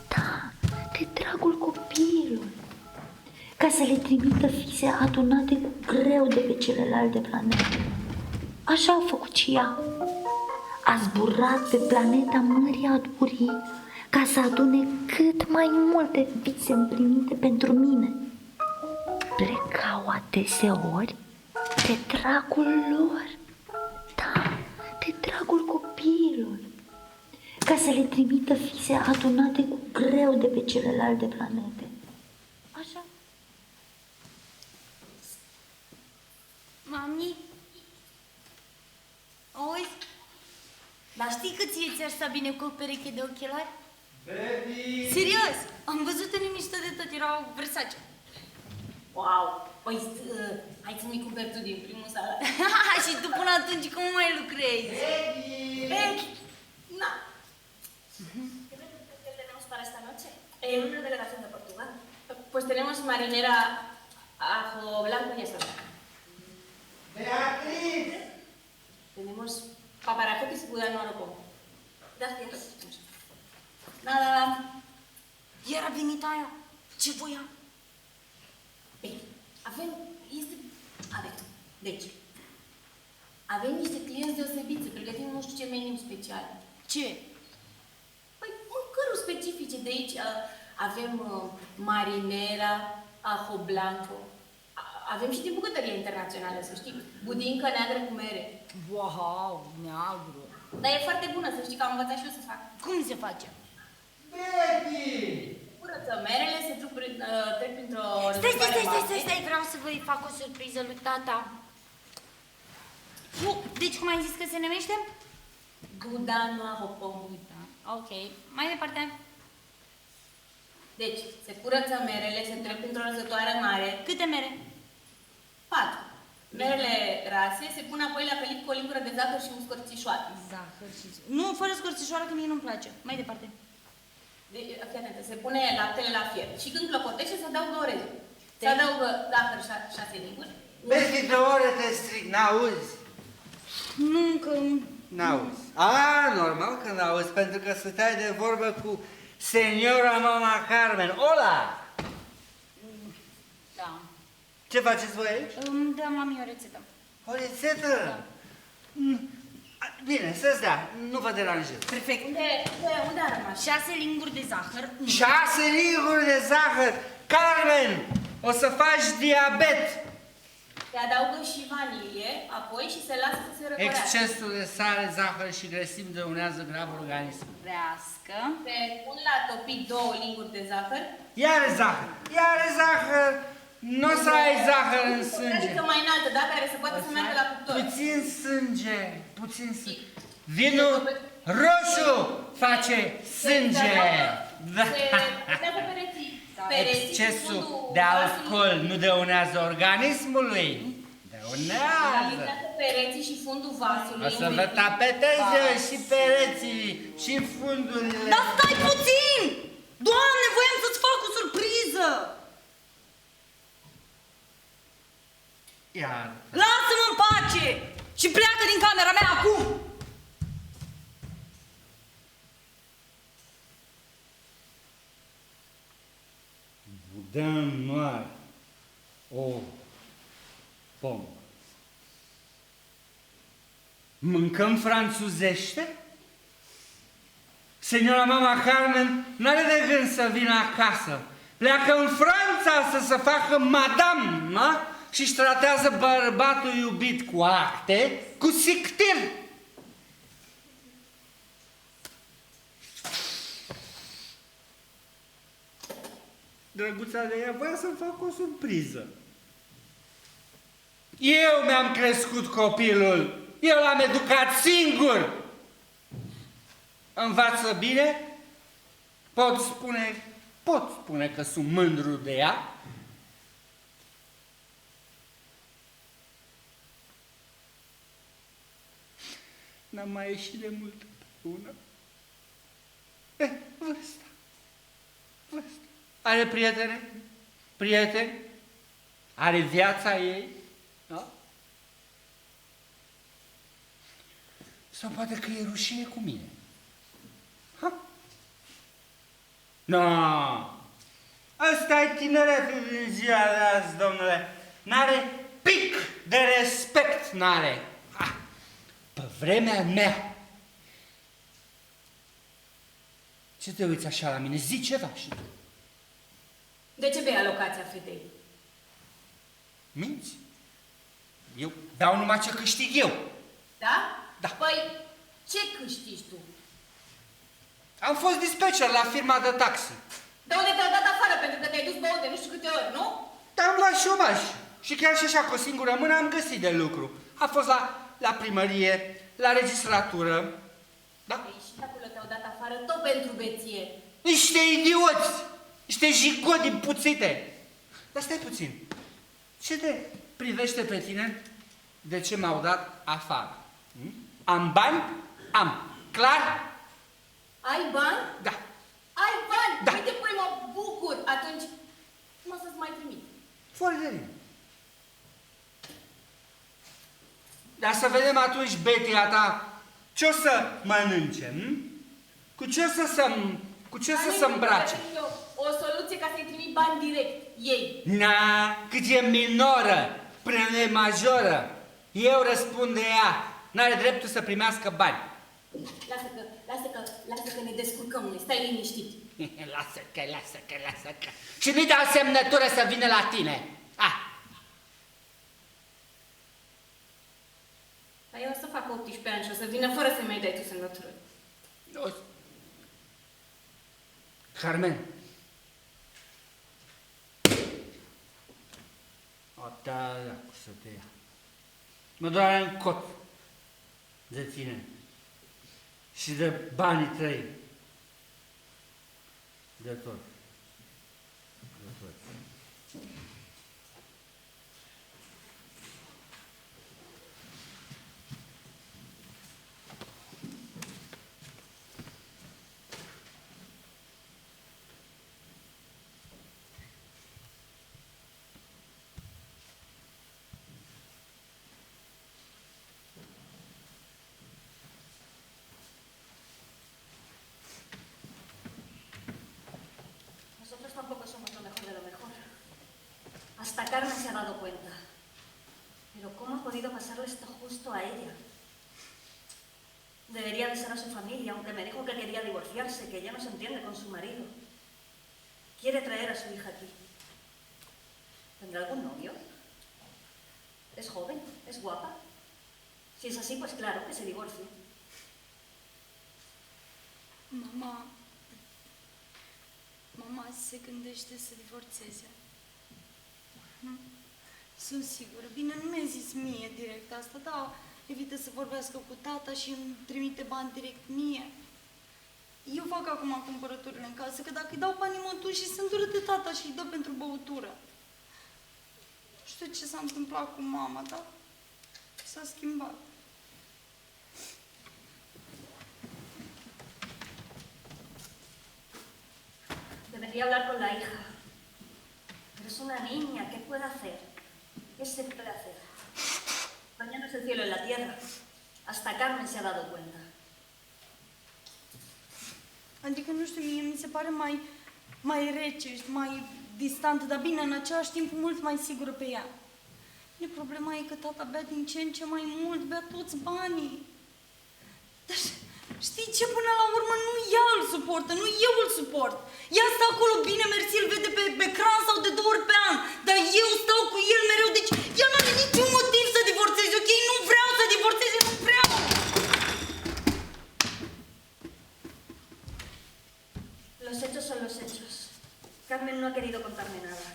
da, de dragul copiilor, ca să le trimită fize adunate cu greu de pe celelalte planete. Așa a făcut și ea. A zburat pe planeta Mării Adurii ca să adune cât mai multe vise împlinite pentru mine. Plecau adeseori de dragul lor, da, de dragul copiilor. ca să le trimită fițe adunate cu greu de pe celelalte planete. Așa. Mami? Auzi? Dar știi că ție ți-ar sta bine cu o pereche de ochelari? Baby! Serios! Am văzut în mișto de tot, erau Versace. Wow! Păi, hai să mi cumperi tu din primul sală. Și tu până atunci cum mai lucrezi? Baby! Na. ¿Qué tenemos para esta noche? Una delegación de Portugal. Pues tenemos marinera, ajo blanco y eso. Beatriz! Tenemos paparajotes y budano rojo. Gracias. Nada. Iar a venit aia. Ce voia? Bine, deci, avem niște clienți deosebiți, pregătim nu știu ce meniu special. Ce? Păi, mâncăruri specifice de aici. Avem marinera, ajo blanco. Avem și din bucătărie internațională, să știi. Budincă neagră cu mere. Wow, neagru. Dar e foarte bună, să știi că am învățat și eu să fac. Cum se face? Baby! Curăță merele, se trec printr-o... Stai, vreau să vă fac o surpriză lui tata. Deci cum ai zis că se numește? Budano ajo pombo. Ok, mai departe. Deci, se curăță merele, se trec printr-o răzătoare mare. Câte mere? 4. Merele rase se pun apoi la pelit cu o lingură de zahăr și un scorțișoară. Zahăr și... Nu, fără scorțișoară, că mie nu-mi place. Mai departe. Deci, fii atentă, se pune laptele la fier și când clopotește se adaugă orezul. Se adaugă zahăr 6 linguri. Baby, de ore te strig, n-auzi? Nu, că... N-auzi. Normal că n-auzi, pentru că stăteai de vorbă cu Seniora Mama Carmen. Ola! Da. Ce faceți voi aici? Îmi dă mami o rețetă. O rețetă? Da. Bine, să-ți dea, nu vă deranjez. Perfect. Unde a rămas? 6 linguri de zahăr. 6 linguri de zahăr! Carmen, o să faci diabet! Se adaugă și vanilie, apoi și se lasă să se răcorească. Excesul de sare, zahăr și grăsimi dăunează grav organismul. Vrească. Se pun la topit 2 linguri de zahăr. Iară zahăr! Iară zahăr! Nu o să ai zahăr în sânge. Adică mai înaltă, da? Care se poate să meargă la cuptor. Puțin sânge, puțin sânge. Vinul roșu face sânge. Da. Se dă pereții. Excesul de alcool nu dăunează organismului? Dăunează. Alinează pereții și fundul vasului. O să vă tapeteze și pereții și fundurile. Dar stai puțin! Doamne, voiam să-ți fac o surpriză! Iar. Lasă-mă în pace! Și pleacă din camera mea acum! Dăm noir o pomă. Mâncăm franțuzește? Seniora Mama Carmen n-are de gând să vină acasă. Pleacă în Franța să se facă madame, na? Și-și tratează bărbatul iubit cu acte, cu sictir. Drăguța de ea voia să-mi fac o surpriză. Eu mi-am crescut copilul, eu l-am educat singur. Învață bine, pot spune că sunt mândru de ea. N-am mai ieșit de mult împreună. Vârsta. Are prietene? Prieteni? Are viața ei? Da? Sau poate că e rușine cu mine? Ha? No! Ăsta e tineretul din ziua de azi, domnule. N-are pic de respect, n-are. Ha! Pe vremea mea. Ce te uiți așa la mine? Zi ceva și tu. De ce bei alocația fetei? Minți? Eu dau numai ce câștig eu. Da? Da. Păi, ce câștigi tu? Am fost dispatcher la firma de taxi. De unde te-au dat afară pentru că te-ai dus băut de nu știu câte ori, nu? Dar am luat șomaj. Și chiar și așa, cu o singură mână, am găsit de lucru. A fost la primărie, la registratură. Da? Ei, și de acolo te-au dat afară tot pentru beție. Niște idioți! Niște jigodi împuțite! Dar stai puțin. Ce te privește pe tine de ce m-au dat afară? Am bani? Am. Clar? Ai bani? Da. Ai bani? Da. Uite, păi mă bucur. Atunci, cum o să-ți mai trimit? Foarte bine. Dar să vedem atunci, Betia ta, ce o să mănânce, Cu ce o să se îmbrace? O soluție ca să-i trimit bani direct, ei. Na, cât e minoră, până nu e majoră, eu răspund de ea. N-are dreptul să primească bani. Lasă că ne descurcăm noi, stai liniștit. Lasă că. Și nu-i dau semnătură să vină la tine. Dar eu o să fac 18 ani și o să vină fără să mai dai tu semnătură. Carmen. O, da, cu să te ia. Mă doare în cot de tine și de banii tăi. De tot. De tot. Nosotros tampoco somos lo mejor de lo mejor. Hasta Carmen se ha dado cuenta. Pero ¿cómo ha podido pasarle esto justo a ella? Debería avisar a su familia, aunque me dijo que quería divorciarse, que ya no se entiende con su marido. Quiere traer a su hija aquí. ¿Tendrá algún novio? Es joven, es guapa. Si es así, pues claro, que se divorcie. Mama se gândește să divorțeze. Sunt sigură. Bine, nu mi-a zis mie direct asta, dar evită să vorbească cu tata și îmi trimite bani direct mie. Eu fac acum cumpărăturile în casă, că dacă îi dau banii mă duc și sunt dură de tata și îi dă pentru băutură. Nu știu ce s-a întâmplat cu mama, dar s-a schimbat. Debería hablar con la hija. Pero es una niña, ¿qué puede hacer? ¿Qué se puede hacer? Mañana es el cielo en la tierra. Hasta Carmen se ha dado cuenta. Adică, nu știu, mie mi se pare mai rece, mai distantă, dar bine, în același timp mult mai sigură pe ea. Bine, problema e că tata bea din ce în ce mai mult, bea toți banii. Dar știi ce, până la urmă nu ea îl suportă, nu eu îl suport. Ea stă acolo, bine, mersi, îl vede pe ecran sau de 2 ori pe an, dar eu stau cu el mereu, deci ea nu are niciun motiv să divorțeze, ok? Nu vreau să divorțeze, nu vreau! Los hechos son los hechos. Carmen no ha querido contarme nada.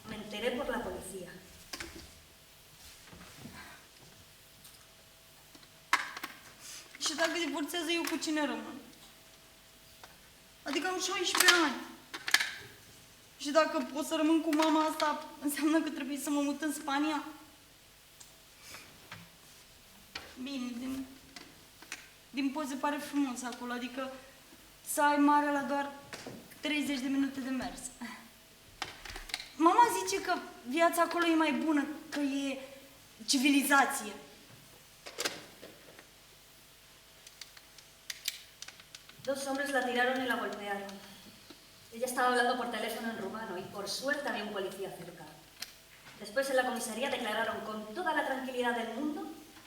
Me enteré por la policía. Și dacă divorțează, eu cu cine rămân? Adică am 16 ani. Și dacă pot să rămân cu mama asta, înseamnă că trebuie să mă mut în Spania? Bine, din poze pare frumos acolo, adică să ai mare la doar 30 de minute de mers. Mama zice că viața acolo e mai bună, că e civilizație. Dos hombres la tiraron y la golpearon. Ella estaba hablando por teléfono en rumano y por suerte había un policía cerca. Después en la comisaría declararon con toda la tranquilidad del mundo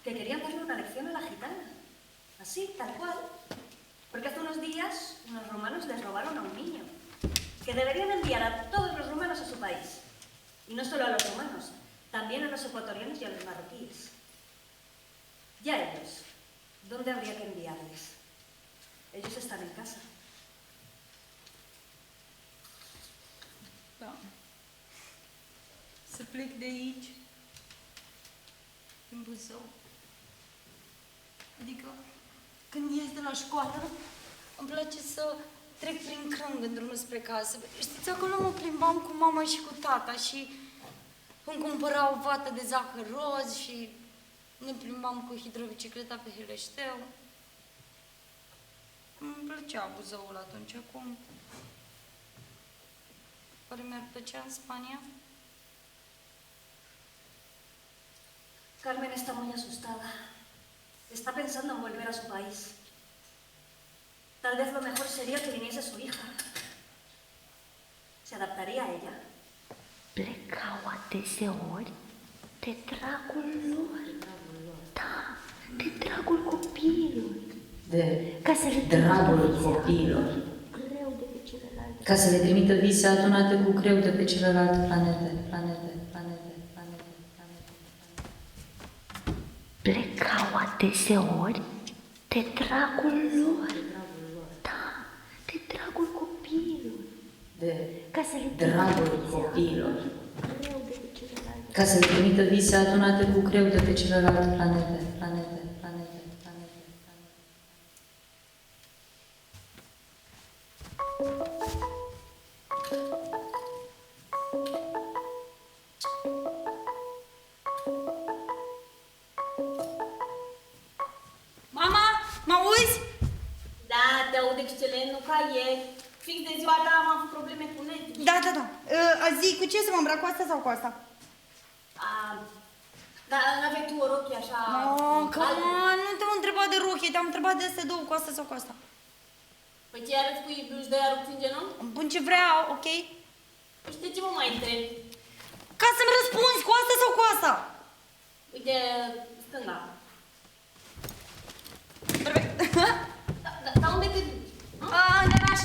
que querían darle una lección a la gitana. Así, tal cual. Porque hace unos días unos rumanos les robaron a un niño. Que deberían enviar a todos los rumanos a su país. Y no solo a los rumanos, también a los ecuatorianos y a los marroquíes. Ya ellos, ¿dónde habría que enviarles? Ellos están en casa. Da. Să plec de aici, în Buzău. Adică, când ies de la școală, îmi place să trec prin Crâng în drumul spre casă. Știți, acolo mă plimbam cu mama și cu tata și îmi cumpăra o vată de zahăr roz și ne plimbam cu hidrobicicleta pe Hileșteu. Îmi plăcea Buzăul atunci, acum. Oare mi-ar plăcea în Spania? Carmen está muy asustada. Está pensando en volver a su país. Tal vez lo mejor sería que viniese su hija. ¿Se adaptaría a ella? Plecau adeseori de dragul lor. Da, de dragul copiilor. Ca să le dragul copiilor. Ca să le trimită vise adunate cu greu de pe celelalte planete. Plecau adeseori de dragul lor. Da, de dragul copiilor. Ca să le Dragul copiilor. Ca să le trimită vise adunate cu greu de pe celelalte planete. Mama, mă auzi? Da, te aud excelent, nu ca ieri. Fix de ziua ta am avut probleme cu netul. Da. Zi, cu ce să mă îmbrac, cu asta sau cu asta? Dar n-aveai tu o rochie așa... Nu te-am întrebat de rochie, te-am întrebat de astea două, cu asta sau cu asta. Păi ce arăți pui bluși de aia rupți în genunchi? Îmi pun ce vreau, ok? Păi și de ce mă mai întrebi? Ca să-mi răspunzi, cu asta sau cu asta? Uite, stânga. Perfect. Dar unde te duci? În oraș.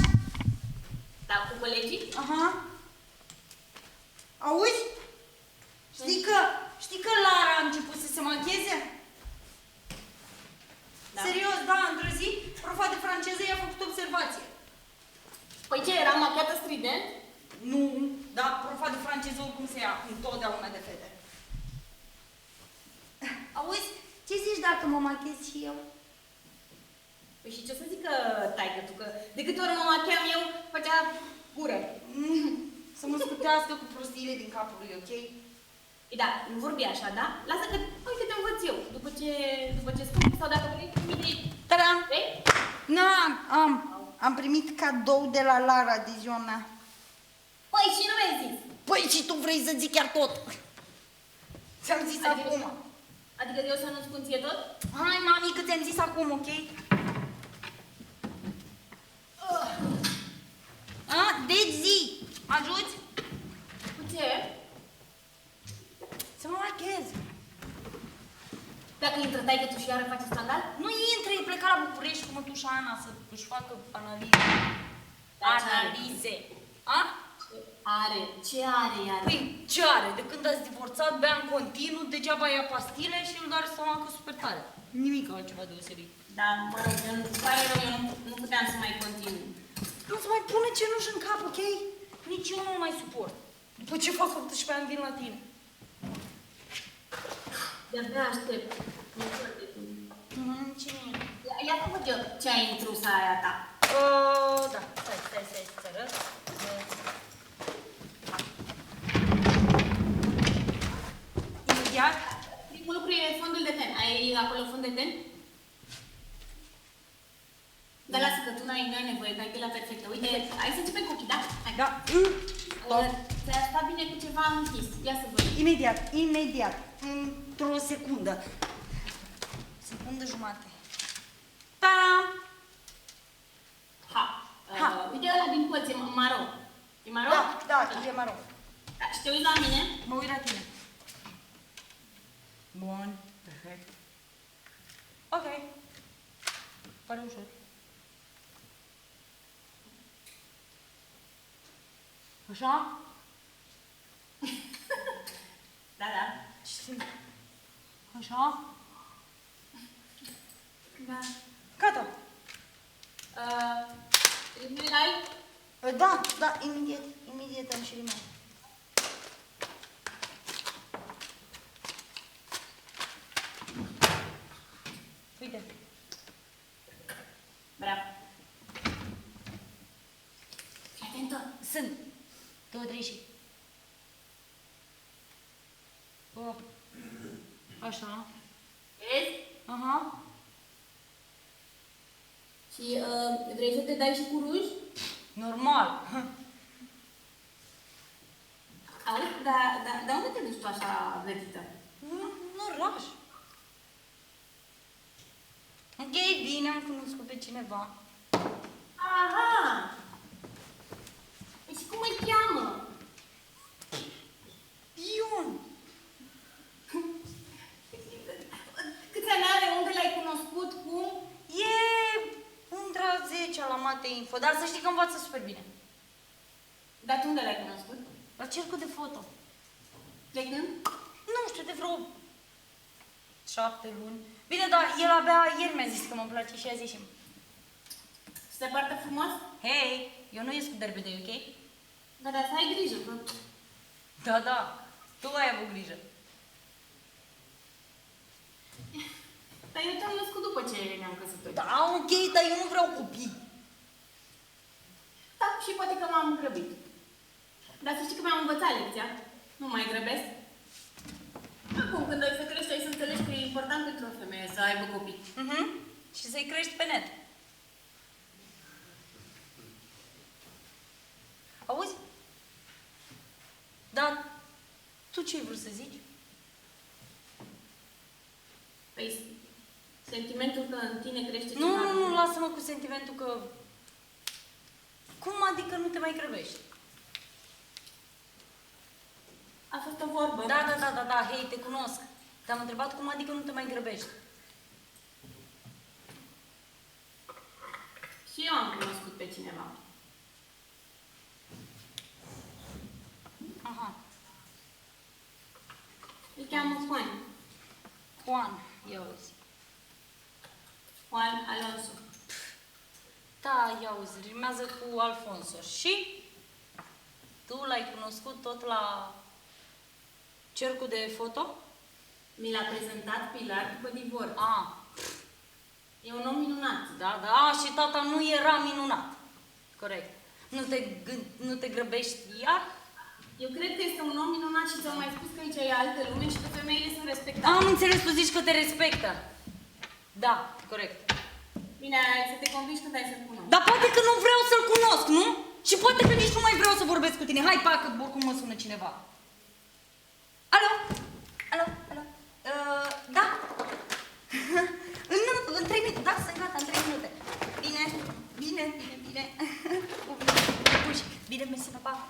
Da, cu colegii? Aha. Auzi? Știi că Lara a început să se macheze? Da. Serios, da, într-o zi, profa de franceză i-a făcut observație. Păi ce, era machiată strident? Nu, dar profa de franceză oricum se ia întotdeauna de fete. Auzi, ce zici dacă mă machez și eu? Păi și ce să zică taică tu, că de câte ori mă macheam eu, făcea gură. Să mă scutească cu prostiile din capul lui, ok? Da, nu vorbi așa, da? Lasă că, uite, te învăț eu, după ce spun, sau dacă vrei, trimite. Tadam! Vrei? Nu, am primit cadou de la Lara de ziua mea. Păi și nu mi-ai zis. Păi și tu vrei să zic chiar tot? Ți-am zis acum. Adică eu să nu-ți spun ție tot? Hai, mami, că ți-am zis acum, ok? Deci zi, ajuți? Cu ce? Să mă machez. Dacă intră taică tu și iară face scandal? Nu intră, e plecat la București cu mătușa Ana să își facă analize. Analize. A? Are. Ce are iar? Păi, ce are? De când ați divorțat, bea în continuu, degeaba ia pastile și îl doare stomacă super tare. Nimic altceva deosebit. Da, mă rog, eu nu puteam să mai continui. Nu-ți mai pune cenușă în cap, ok? Nici eu nu mai suport. După ce fac 18 ani vin la tine. De-abia aștept. Nu foarte bine. Cine? Ia să văd eu ce ai intrusa aia ta. Da, stai să arăt. Imediat. Primul lucru e fondul de ten. Ai acolo fond de ten? Dar lasă că tu n-ai nevoie, că ai pielea perfectă. Uite, hai să începem cu ochii, da? Hai. Da. Ți-a stat bine cu ceva închis. Ia să văd. Imediat. Într-o secundă. Secundă jumate. Ta-da! Ha. Uite ăla din colț, e maro. E maro? Da, e maro. Da, și te uiți la mine? Mă uit la tine. Bun, perfect. Ok. Pare ușor. Așa? Da. Așa? Da. Gata. Ritmul ai? Da, imediat am și rimat. Uite. Bravo. Fii atentă. Sunt. 2, 3 și... Așa. Vezi? Aha. Și vrei să te dai și cu ruj? Normal. Auzi, dar unde te duci tu așa vestită? Nu oraș. Ok, bine, am cunoscut pe cineva. Aha! Și cum îi cheamă? Ion. Câți ani are? Unde l-ai cunoscut? Cum? E între 10 la Mate Info, dar să știi că învață super bine. Dar tu unde l-ai cunoscut? La cercul de foto. De când? Nu știu, de vreo 7 luni. Bine, dar el abia ieri mi-a zis că mă place și a zis și Și se poartă frumos? hei, eu nu ies cu derbede, ok? Dar să ai grijă, că... Da, tu ai avut grijă. Dar eu te-am născut după ce ne-am căsătorit. Da, ok, dar eu nu vreau copii. Da, și poate că m-am grăbit. Dar să știi că mi-am învățat lecția. Nu mai grăbesc. Acum, când ai să crești, ai să înțelegi că e important pentru o femeie să aibă copii. Și să-i crești pe net. Auzi? Dar tu ce ai vrut să zici? Păi, sentimentul că în tine crește ceva... Nu, lasă-mă cu sentimentul că... Cum adică nu te mai grăbești? A fost o vorbă. Da, hei, te cunosc. Te-am întrebat cum adică nu te mai grăbești. Și eu am cunoscut pe cineva. Aha. Îl cheamă Juan. Juan, ia uzi. Juan Alonso. Da, ia uzi, rimează cu Alfonso. Și? Tu l-ai cunoscut tot la cercul de foto? Mi l-a prezentat Pilar după divorț. E un om minunat. Da, și tata nu era minunat. Corect. Nu te grăbești iar? Eu cred că este un om minunat și ți-am mai spus că aici e altă lume și că femeile sunt respectate. Am înțeles, tu zici că te respectă. Da, corect. Bine, ai să te convingi când ai să-l cunoști. Dar poate că nu vreau să-l cunosc, nu? Și poate că nici nu mai vreau să vorbesc cu tine. Hai, că oricum mă sună cineva. Alo? Da? în 3 minute. Da, sunt gata, în 3 minute. Bine. Bine, mersi, pa.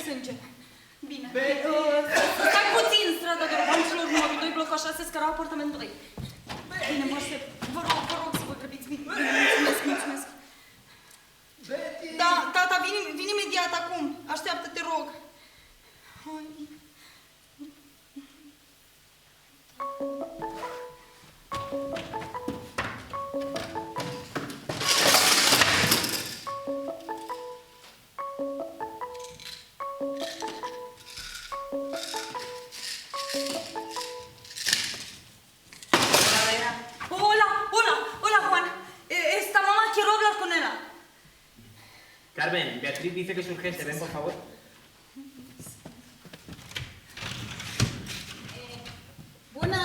sânge. Bine. Betty! Stai puțin, strada de romanților numărul 2, bloc 6, scara apartamentul 2. Bine, mă aștept. Vă rog să vă grăbiți. Bine, mulțumesc. Betty! Da, tata, vin imediat acum. Așteaptă, te rog. Hai. Hola, Juan. Está mamá, quiero hablar con ella. Carmen, Beatriz dice que es urgente, ven por favor. Bună!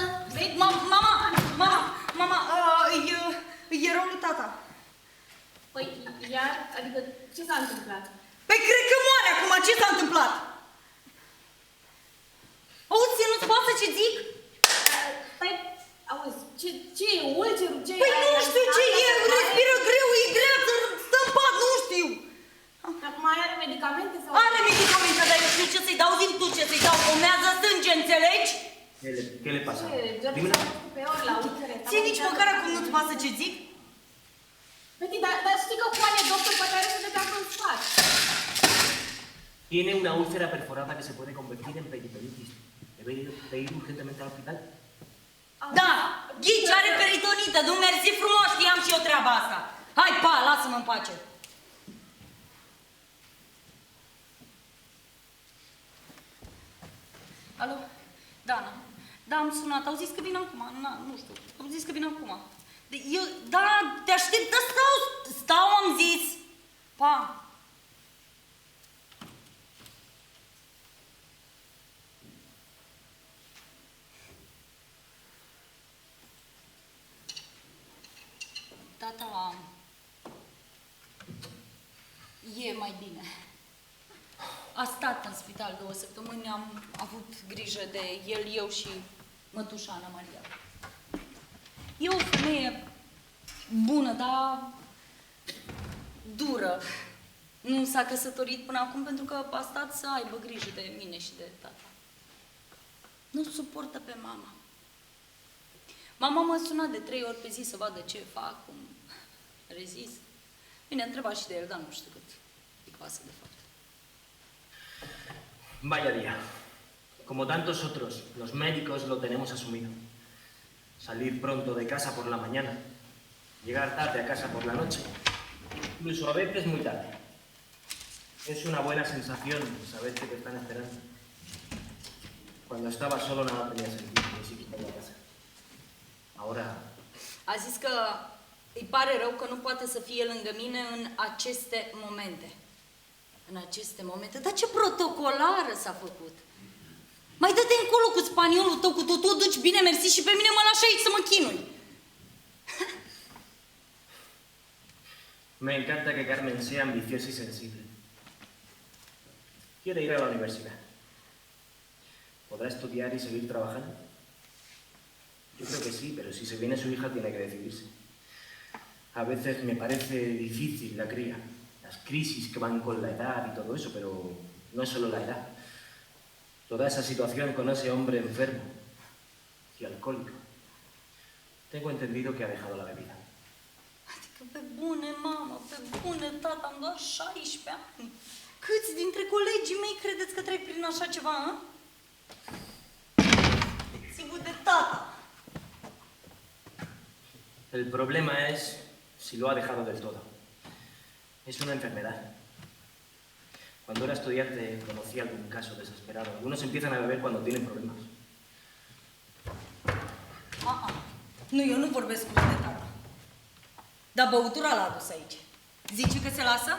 Mama, e rău lui tata. Păi, iar, adică, ce s-a întâmplat? Păi cred că moare acum, ce s-a întâmplat? Auzi, nu-ți pasă ce zic? Păi, auzi, ce e ulcerul? Ce Păi nu știu ce e, respiră greu, e grea, stă în pat, nu știu. Mai are medicamente sau... Are medicamente, dar eu știu ce să-i dau, zi tu ce să-i dau, pomează sânge, înțelegi? ¿Qué le pasa? George Dime s-a făcut pe ori la ulcere. Ție nici măcar acum nu-ți pasă ce zic? Betty, dar știi că Juan e doctor pe care să ne dea în sfat. Tiene una úlcera perforada que se puede convertir en peritonitis. Debe ir urgentemente al hospital. Da, Ghici are peritonită, du mersi frumos, știam și eu treaba asta. Hai, pa, lasă-mă în pace. Alo? Dana. Da, am sunat, au zis că vin acum, nu știu, au zis că vin acum. Da, te aștept, dar stau, am zis. Pa. Tata, e mai bine. A stat în spital 2 săptămâni, am avut grijă de el, eu și mătușa Ana Maria. E o femeie bună, dar dură. Nu s-a căsătorit până acum pentru că a stat să aibă grijă de mine și de tata. Nu suportă pe mama. Mama mă suna de 3 ori pe zi să vadă ce fac, cum rezist. Bine, a întrebat și de el, dar nu știu cât îi pasă de fapt. Vaya día. Como tantos otros, los médicos lo tenemos asumido. Salir pronto de casa por la mañana, llegar tarde a casa por la noche, incluso a veces muy tarde. Es una buena sensación saber que te están esperando. Cuando estaba solo nada tenía sentido, ni siquiera iba a casa. Ahora... A zis că îi pare rău că nu poate să fie lângă mine în aceste momente. În aceste momente? Dar ce protocolară s-a făcut? Mai dă-te încolo cu spaniolul tău, cu totul o duci bine, mersi, și pe mine mă lași aici să mă chinui. Me encanta que Carmen sea ambiciosa y sensible. Quiere ir a la universidad. ¿Podrá estudiar y seguir trabajando? Yo creo que sí, pero si se viene su hija tiene que decidirse. A veces me parece difícil la cría, las crisis que van con la edad y todo eso, pero no es solo la edad. Toda esa situación con ese hombre enfermo y alcohólico. Tengo entendido que ha dejado la bebida. Adică pe bune, mamă, pe bune, tata, am doar 16 ani. Câți dintre colegii mei credeți că trec prin așa ceva, hă? Sigur de tata. El problema es si lo ha dejado del todo. Es una enfermedad. Cuando era estudiante conocí algún caso desesperado. Algunos empiezan a beber cuando tienen problemas. Nu, eu nu vorbesc cu de tata. Dar băutura l-a adus aici. Zici că se lasă?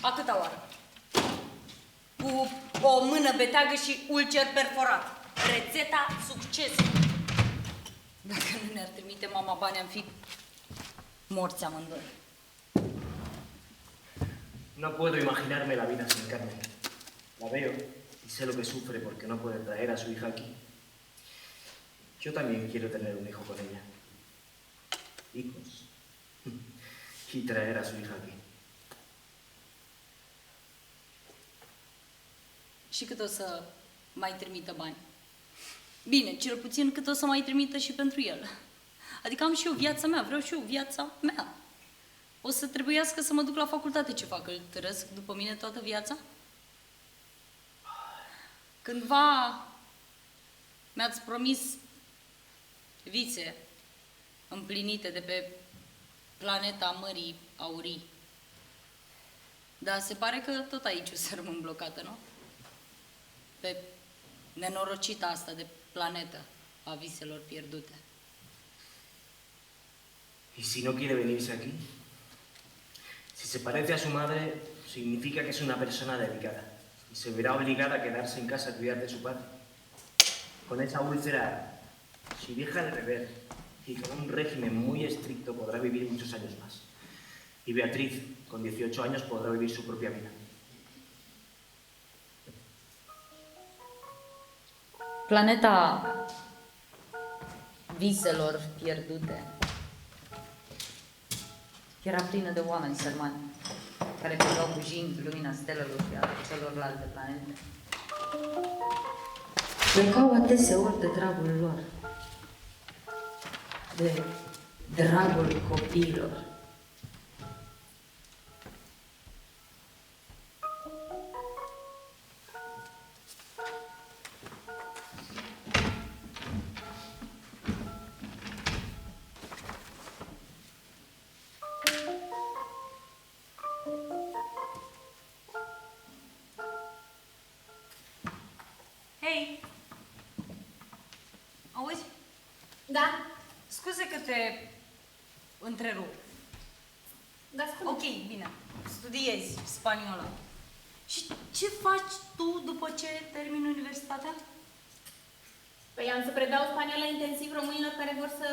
A câta oară? Cu o mână beteagă și ulcer perforat. Rețeta succesului. Dacă nu ne-ar trimite mama bani, am fi morți amândoi. No puedo imaginarme la vida sin Carmen. La veo y sé lo que sufre porque no puede traer a su hija aquí. Yo también quiero tener un hijo con ella. Hijos. Y traer a su hija aquí. Și cât o să mai trimită bani. Bine, cel puțin cât o să mai trimită și pentru el. Adică am și eu viața mea, vreau și eu viața mea. O să trebuiască să mă duc la facultate. Ce fac? Îl tărăsc după mine toată viața? Cândva mi-ați promis vise împlinite de pe planeta Mării Aurii. Dar se pare că tot aici o să rămân blocată, nu? Pe nenorocita asta de planetă a viselor pierdute. ¿Y si no quiere venirse aquí? Si se parece a su madre, significa que es una persona delicada y se verá obligada a quedarse en casa a cuidar de su padre. Con esa úlcera, si deja de beber y con un régimen muy estricto, podrá vivir muchos años más. Y Beatriz, con 18 años, podrá vivir su propia vida. Planeta viselor pierdute era plină de oameni sărmani care vedeau bujind lumina stelelor și a celorlalte planete. Plecau adeseori de dragul lor, de dragul copiilor. Hei! Auzi? Da? Scuze că te întrerup. Da, spune. Ok, bine. Studiezi spaniolă. Și ce faci tu după ce termini universitatea? Păi am să predau spaniolă intensiv românilor care vor să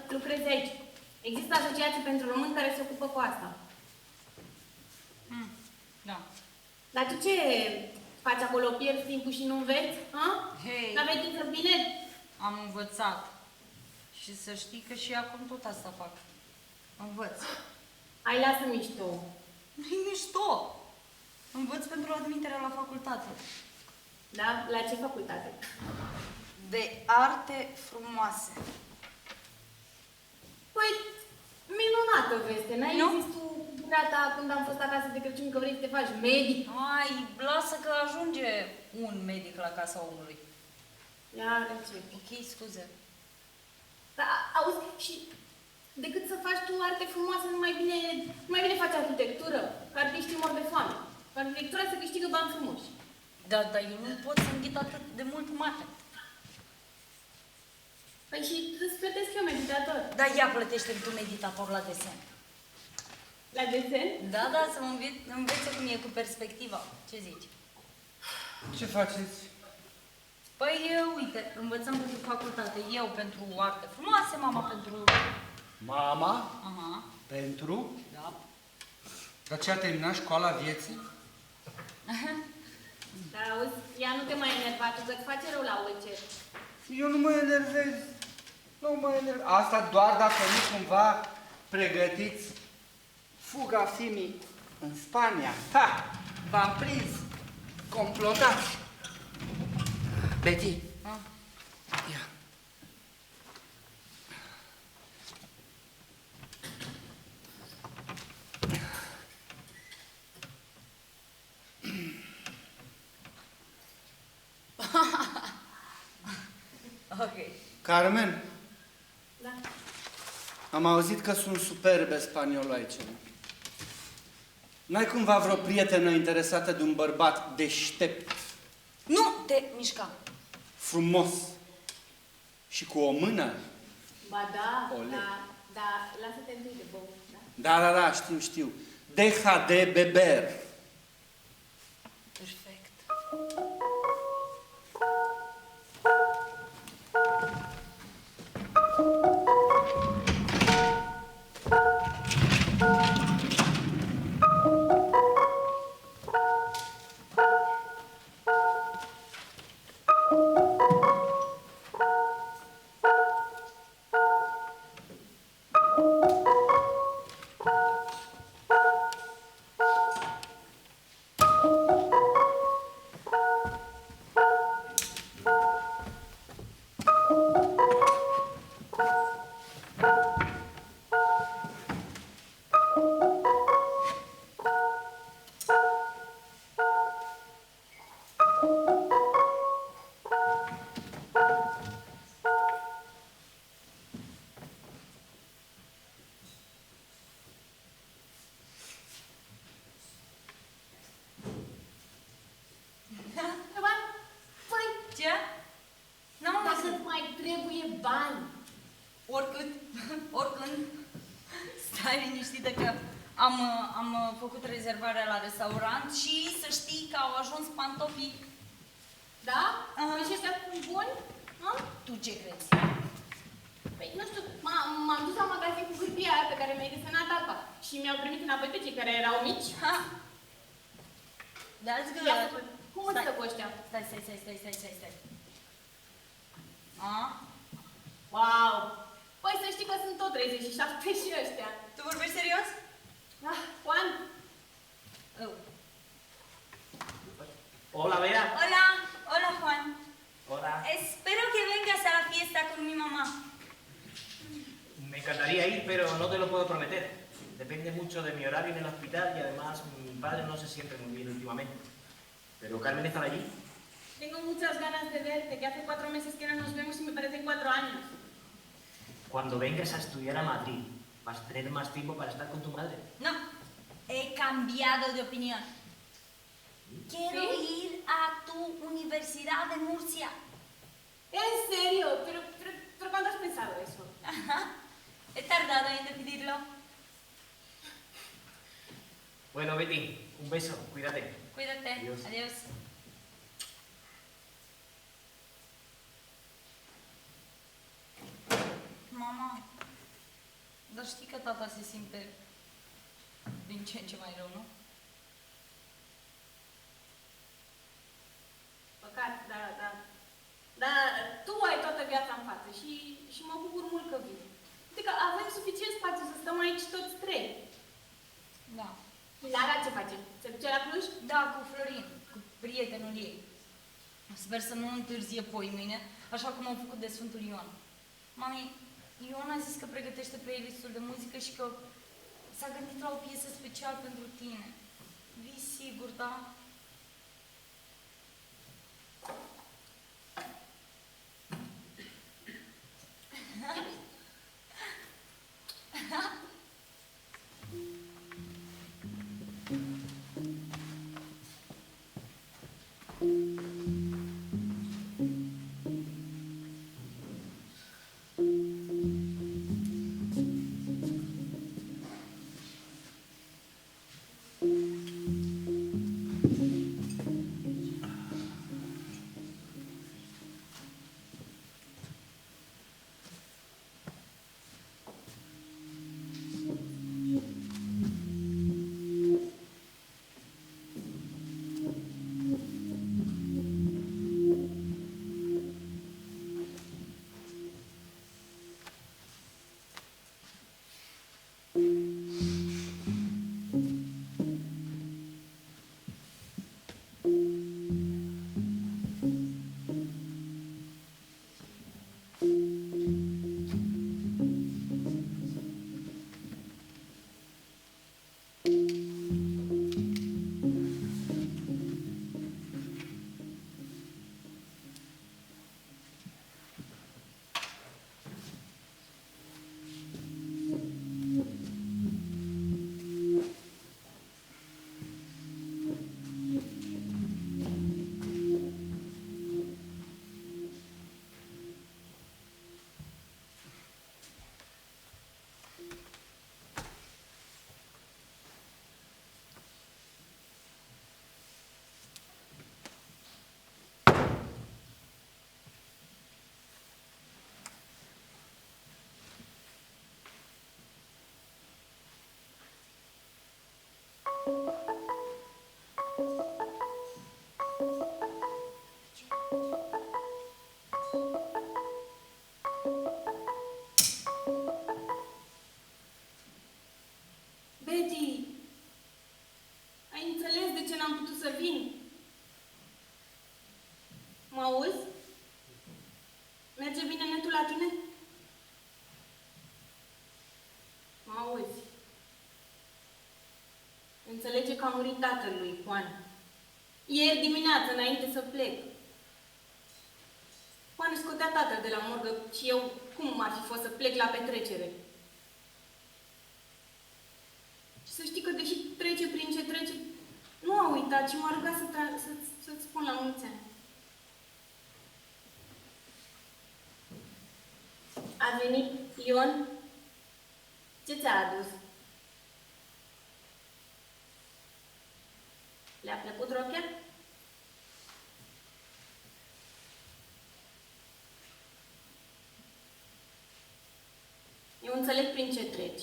lucreze aici. Există asociații pentru români care se ocupă cu asta. Da. Dar tu ce faci acolo? Pierzi timpul și nu înveți? Hei. N-aveai timp să bine? Am învățat. Și să știi că și acum tot asta fac. Învăț. Hai, lasă mișto. Nu-i mișto. Învăț pentru admiterea la facultate. Da? La ce facultate? De arte frumoase. Păi, minunată veste. N-ai Nu? zis tu ta când am fost acasă de Crăciun că vrei să te faci medic? Ai, lasă că ajunge un medic la casa omului. Ia, ce? Ok, scuze. Dar, auzi, și decât să faci tu arte frumoase, nu mai bine faci arhitectură. Că artiștii mor de foame. Că arhitectura se câștigă bani frumoși. Da, dar eu nu pot să înghit atât de mult mate. Păi și îți plătesc eu meditator. Da, ia plătește-mi tu meditator la desen. La desen? Da, da, să mă învețe cum e cu perspectiva. Ce zici? Ce faceți? Păi, uite, învățăm pentru facultate. Eu pentru arte frumoase, mama pentru... Mama? Aha, Pentru? da. Dar ce a terminat școala vieții? Dar auzi, ea nu te mai enerva, tu că-ți face rău la ulcer. Eu nu mă enervez. Nu mă enervez. Asta doar dacă nu cumva pregătiți fuga Fimii în Spania. Ha! V-am prins. Complotați. Betty. Ia. Ok. Carmen, Da. am auzit că sunt superbe spanioloicele. N-ai cumva vreo prietenă interesată de un bărbat deștept, Nu te mișca. frumos și cu o mână? Ba da, Ole. da, lasă-te întâi de băut, Da, da? da, da, știu. Deja de beber. Perfect. Stai liniștită că am făcut rezervarea la restaurant și să știi că au ajuns pantofii. Da? Păi și ăștia sunt buni? Nu? Tu ce crezi? Păi, nu știu, m-am dus la magazin cu hârtia aia pe care mi-ai desenat apa și mi-au primit înapoi pe cei care erau mici. Ha! That's good. Cum îți stă cu ăștia? Stai. A? Wow! Păi să știi că sunt tot 37 și ăștia. Tu vorbești serios? Ah, Juan! Oh. Hola, Bea. Hola Juan. Hola. Espero que vengas a la fiesta con mi mamá. Me encantaría ir, pero no te lo puedo prometer. Depende mucho de mi horario en el hospital y además mi padre no se siente muy bien últimamente. ¿Pero Carmen está allí? Tengo muchas ganas de verte, que hace 4 meses que no nos vemos y me parecen 4 años. Cuando vengas a estudiar a Madrid, vas a tener más tiempo para estar con tu madre. No, he cambiado de opinión. Quiero ir a tu universidad en Murcia. ¿En serio? ¿Pero cuándo has pensado eso? Ajá. He tardado en decidirlo. Bueno, Betty, un beso, cuídate. Cuídate. Adiós. Mama, dar știi că tata se simte din ce în ce mai rău, nu? Păcat, da. Dar tu ai toată viața în față și mă bucur mult că vii. Adică avem suficient spațiu să stăm aici toți 3. Da. Lara ce face? Se duce la Cluj? Da, cu Florin, cu prietenul ei. Sper să nu întârzie poi mâine, așa cum au făcut de Sfântul Ion. Mami, Ion a zis că pregătește playlistul de muzică și că s-a gândit la o piesă special pentru tine. Vii sigur, da? Betty, ai înțeles de ce n-am putut să vin? Mă auzi? Merge bine netul la tine? Mă auzi? Înțelege că a murit tatăl lui Juan. Ieri dimineață, înainte să plec. Juan își scotea tatăl de la morgă și eu, cum ar fi fost să plec la petrecere? Și să știi că, deși trece prin ce trece, nu a uitat, ci m-a rugat să-ți spun la mulți ani. A venit Ion? Ce ți-a adus? Le-a plăcut rochia? Eu înțeleg prin ce treci.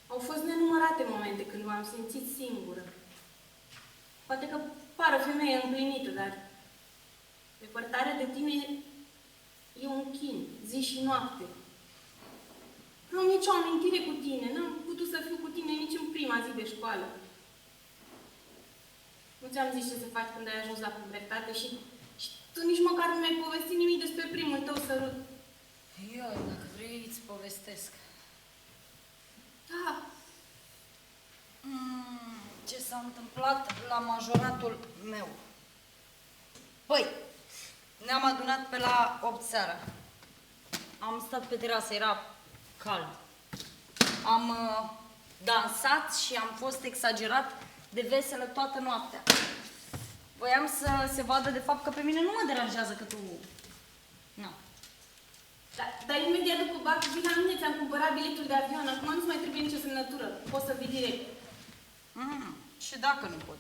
Au fost nenumărate momente când m-am simțit singură. Poate că par o femeie împlinită, dar depărtarea de tine e un chin, zi și noapte. Nu am nicio amintire cu tine, n-am putut să fiu cu tine nici în prima zi de școală. Nu ți-am zis ce să faci când ai ajuns la pubertate și tu nici măcar nu mi-ai povestit nimic despre primul tău sărut. Eu, dacă vrei, îți povestesc. Da, Ce s-a întâmplat la majoratul meu? Păi, ne-am adunat pe la 8 seara. Am stat pe terasă, era cald. Am dansat și am fost exagerat de veselă toată noaptea. Voiam să se vadă de fapt că pe mine nu mă deranjează că tu... Nu. dar imediat după bac, vin la mine, ți-am cumpărat biletul de avion, acum nu-ți mai trebuie nicio semnătură, poți să vii direct. Și dacă nu pot?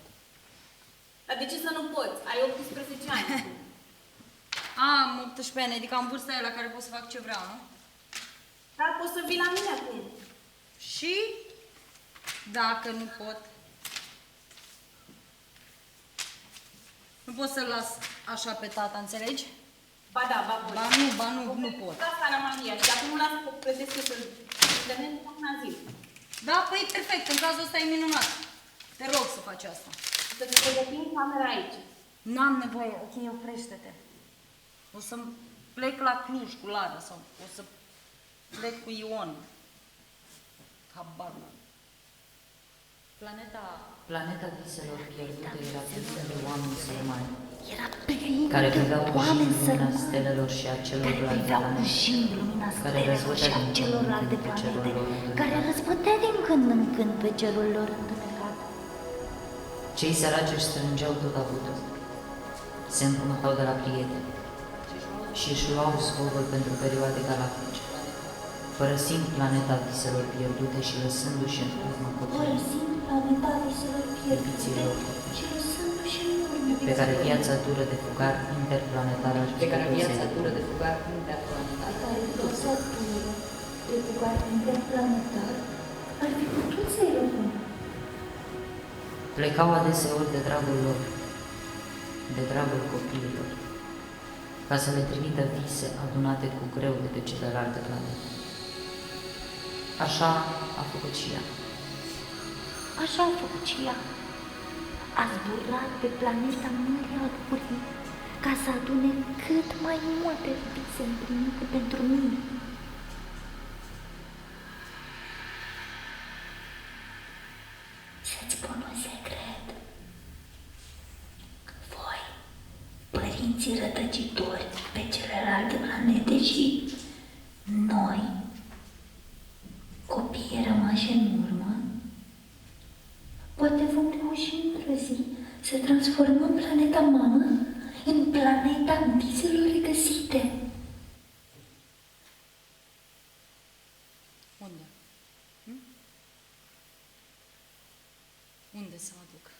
Dar de ce să nu poți? Ai 18 ani. Am 18 ani, adică am vârsta aia la care pot să fac ce vreau, nu? Dar poți să vii la mine acum. Și dacă nu pot, nu pot să-l las așa pe tata, înțelegi? Ba da, ba pot. Ba nu pot. Asta la Maria și acum nu lasă că plătesc eu să-l internet până zi. Da, păi perfect, în cazul ăsta e minunat. Te rog să faci asta. Să-ți pregătim camera aici. N-am nevoie, ok, oprește-te. O să plec la Cluj cu Lara sau o să plec cu Ion. Habar n-am. Planeta viselor pierdute era plină de oameni sărmani, Era plină care de priveau cu oameni lumina sărmani, stelelor și a care celorlalte priveau cu planete, jind lumina care stelelor și a răzbătea din celorlalte pe cerul planete, lor care întunecat. răzbătea din când în când pe cerul lor întunecat. Cei săraci își strângeau tot avutul, se împrumutau de la prieteni și își luau zborul pentru perioade galactice, părăsind planeta viselor pierdute și lăsându-și în urmă copiii Părăsind planeta viselor pierdute iubiților copii, și lăsându-și în urmă pe care viața dură de fugar interplanetar ar fi pe care putut viața să-i dură ducă. de fugar interplanetar, pe care viața dură de fugar interplanetar ar fi putut să-i rămână. Plecau adeseori de dragul lor, de dragul copiilor, ca să le trimită vise adunate cu greu de pe celelalte planete. Așa a făcut și ea. Așa a făcut și ea. A zburat pe planeta Miriadurii ca să adune cât mai multe vise împlinite pentru mine. Să-ți spun un secret. Voi, părinții rătăcitori pe celelalte planete și noi, copiii rămași în urmă, poate vom reuși într-o zi să transformăm planeta mamă în planeta viselor regăsite. Unde? Unde să mă duc?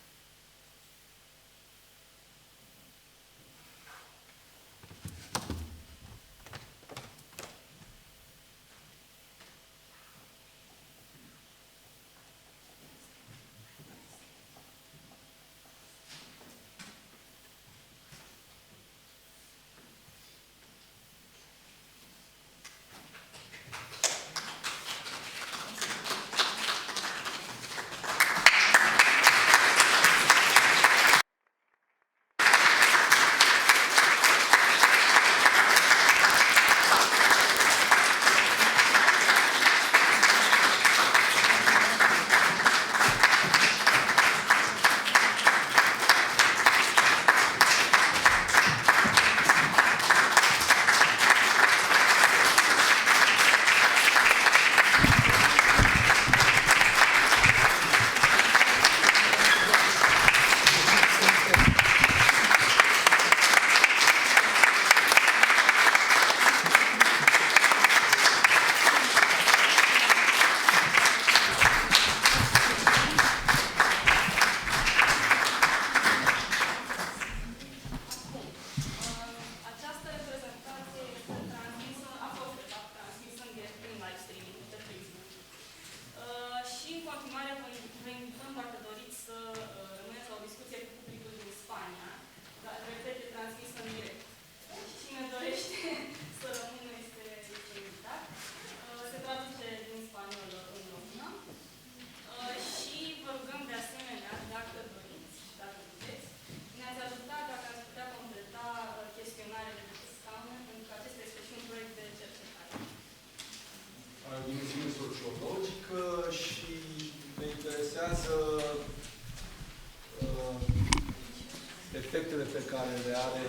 defectele pe care le are.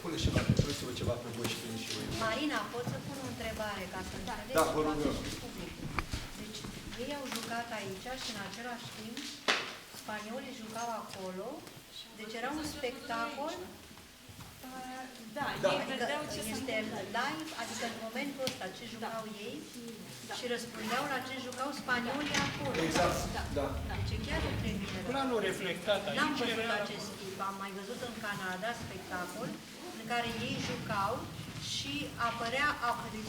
Puneți-vă ceva pe voi și pe și voi. Marina, pot să pun o întrebare ca să înțelegeți? Da, vă rog eu. Deci, ei au jucat aici și în același timp spaniolii jucau acolo, deci era un spectacol. Da, ei vedeau ce se este live, adică în momentul ăsta ce jucau ei și răspundeau la ce jucau spaniolii acolo. Exact, da. Deci chiar e trebuie. Planul reflectat aici N-am văzut era... acest tip, am mai văzut în Canada spectacol în care ei jucau și apărea,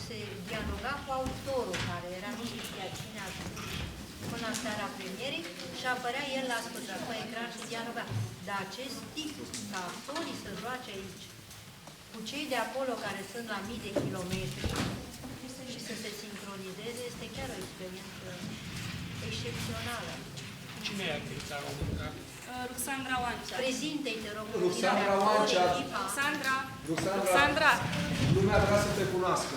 se dialoga cu autorul care era, nu știa cine a spus până la seara premierii și apărea el la sfârșit pe ecran și dialoga. Dar acest tip, ca actorii să joace aici, cu cei de acolo care sunt la mii de kilometri și să se sincronizeze, este chiar o experiență excepțională. Cine e actrița româncă? Ruxandra Oancea. Prezinte-i, te rog. Ruxandra Oancea. Ruxandra. Lumea vrea să te cunoască.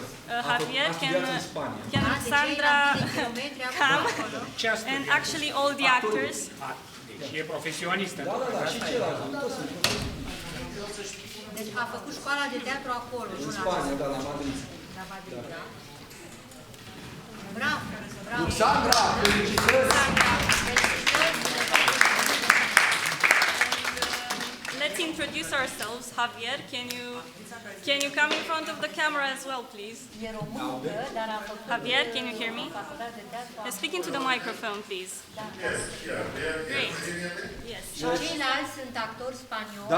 Javier, a studiat în Spania. can Ruxandra come and actually all the actors? Deci e profesionistă. Da, și celălalt. Deci a făcut școala de teatru acolo, În Spania, da, la Madrid. La Madrid, da. Bravo, bravo. Ruxandra, felicitări! Let's introduce ourselves. Javier, can you come in front of the camera as well, please? E româncă, dar a făcut Javier, can you hear me? facultate de teatru. Speak into the microphone, please. Great. Yes. Și ceilalți sunt actori spanioli.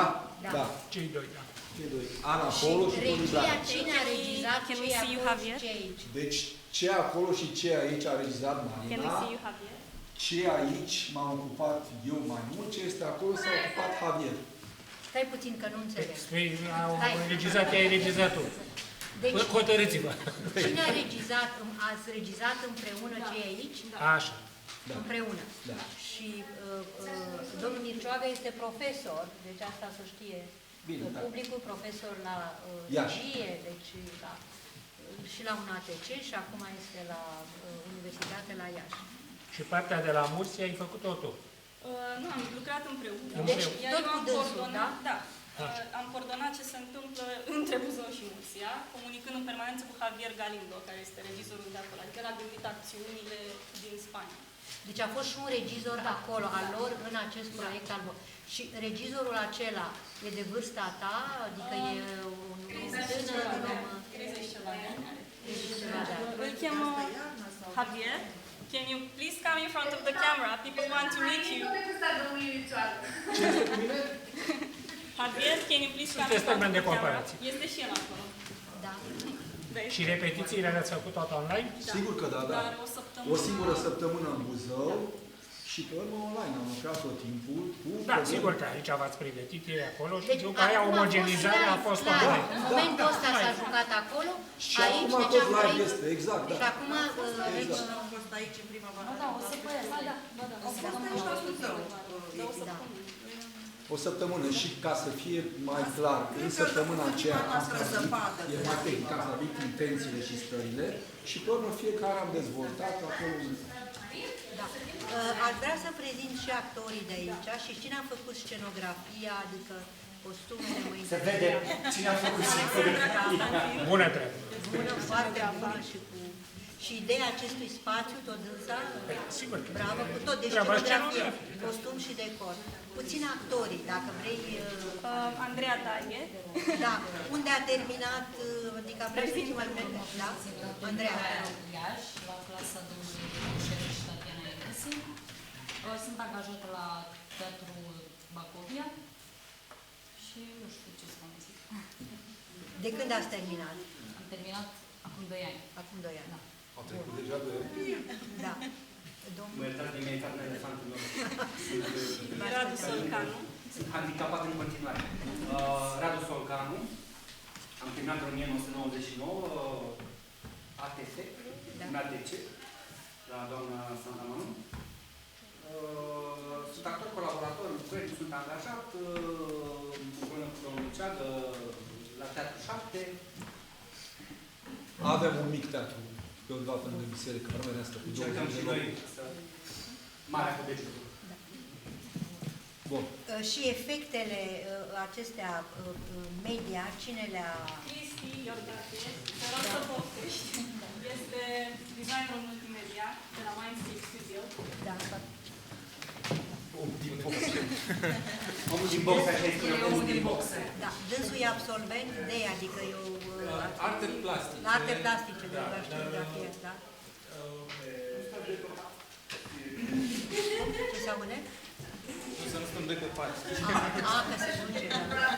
Da. Cei doi, da. Cei doi. Ana Polo și Toni Regia, Blaga. cine a regizat, Can we ce see you, acolo Javier? și ce aici. Deci, ce acolo și ce aici a regizat Can we Marina, see you, Javier? ce aici m-am ocupat eu mai mult, ce este acolo s-a ocupat Javier. Stai puțin că nu înțeleg. Au regizat, ai regizat tu. Deci, Hotărâți-vă. cine a regizat, ați regizat împreună ce e aici? Așa. Împreună. Da. Și domnul Mircioagă este profesor, deci asta să știe. Bine, da. Publicul profesor la regie, deci și la un ATC și acum este la Universitate la Iași. Și partea de la Mursia ai făcut-o tu. Nu, am lucrat împreună. Deci, Iar tot eu cu am dânsul, coordonat, da? am coordonat ce se întâmplă între Buzău și Mursia, comunicând în permanență cu Javier Galindo, care este regizorul de acolo. Adică el a gândit acțiunile din Spania. Deci a fost și un regizor acolo, al lor, în acest proiect al lor. Și regizorul acela e de vârsta ta? Adică e un tânăr, un om... 30 ceva de ani. Îl cheamă Javier. Can you please come in front of the camera? People want to meet you. Javier, can you please come in front of the camera? Este și el acolo. Da. Și repetițiile le-ați făcut toate online? Sigur că da. Dar o săptămână. O singură săptămână în Buzău și pe urmă online. Am lucrat tot timpul. Da, sigur că aici v-ați pregătit ei acolo și Deci, după aia acum omogenizarea a fost online. În momentul ăsta s-a jucat acolo, Și aici, acum deci tot am live trăit. este, exact, da. Și acum, deci, Da, o să O săptămână și ca să fie mai clar, în săptămâna aceea am stabilit, e mai tehnic, am stabilit intențiile și stările și pe urmă fiecare am dezvoltat acolo. Da. Aș vrea să prezint și actorii de aici și cine a făcut scenografia, adică costumele, mă Se vede cine a făcut scenografia. Bună treabă. Bună, foarte bună și cu... Și ideea acestui spațiu, tot dânsa, Sigur că bravo, cu tot, deci treaba scenografie, costum și decor. Puțin actorii, dacă vrei... Andreea Daie. Da, unde a terminat, adică vreau să știu mai multe, da? Andreea. Iași, la clasa 26 și Tatiana Enesi. Sunt angajată la Teatrul Bacovia și nu știu ce să vă zic. De când ați terminat? Am terminat acum 2 ani. Acum 2 ani. Da. Au trecut deja 2 ani. Da. Mă iertați de mine, carnea elefantul meu. Radu Solcanu. Sunt handicapat în continuare. Radu Solcanu. Am terminat în 1999 ATC, un ATC, la doamna Santa Manu. Sunt actor colaborator în proiect, sunt angajat împreună cu domnul Luceagă la Teatru 7. Avem un mic teatru pe undeva lângă biserică, rămânească, cu 20 Încercăm și de noi locuri. să... Marea cu degetul. Bun. Și efectele acestea media, cine le-a... Cristi Iordache, te rog să poftești. Este designerul multimedia de la Mindscape Studio. Da. Din boxe. Omul din boxe, așa îi spune, omul din boxe. Da, dânsul e absolvent de, adică eu... Arte plastice. Arte plastice, de la știu dacă e, da? Ce se aude? Să nu stăm doi pe pat. Că se duce, da.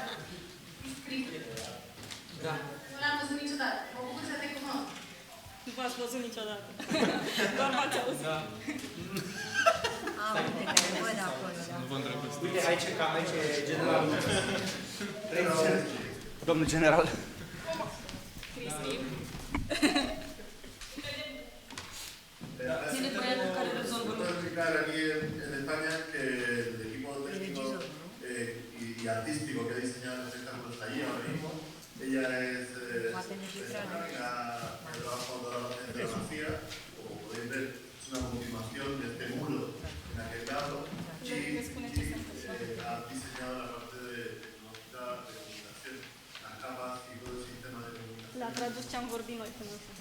Da. Nu l-am văzut niciodată. Mă bucur să te cunosc. Nu v-ați văzut niciodată. Doar m-ați auzit. Da. Uite, care văd acolo, da. Nu vă îndrăgostiți. Uite, aici e generalul. Domnul general. Cristi. Tiene băiatul care rezolvă lucruri. En España que el equipo técnico y artístico que ha diseñado los espectáculos allí ahora mismo, ella es el trabajo de fotografía, como podéis ver, es una continuación de este muro en aquel lado y ha diseñado la parte de tecnología de comunicación, las capas y todo el sistema de comunicación. La tradus ce am vorbit noi până acum.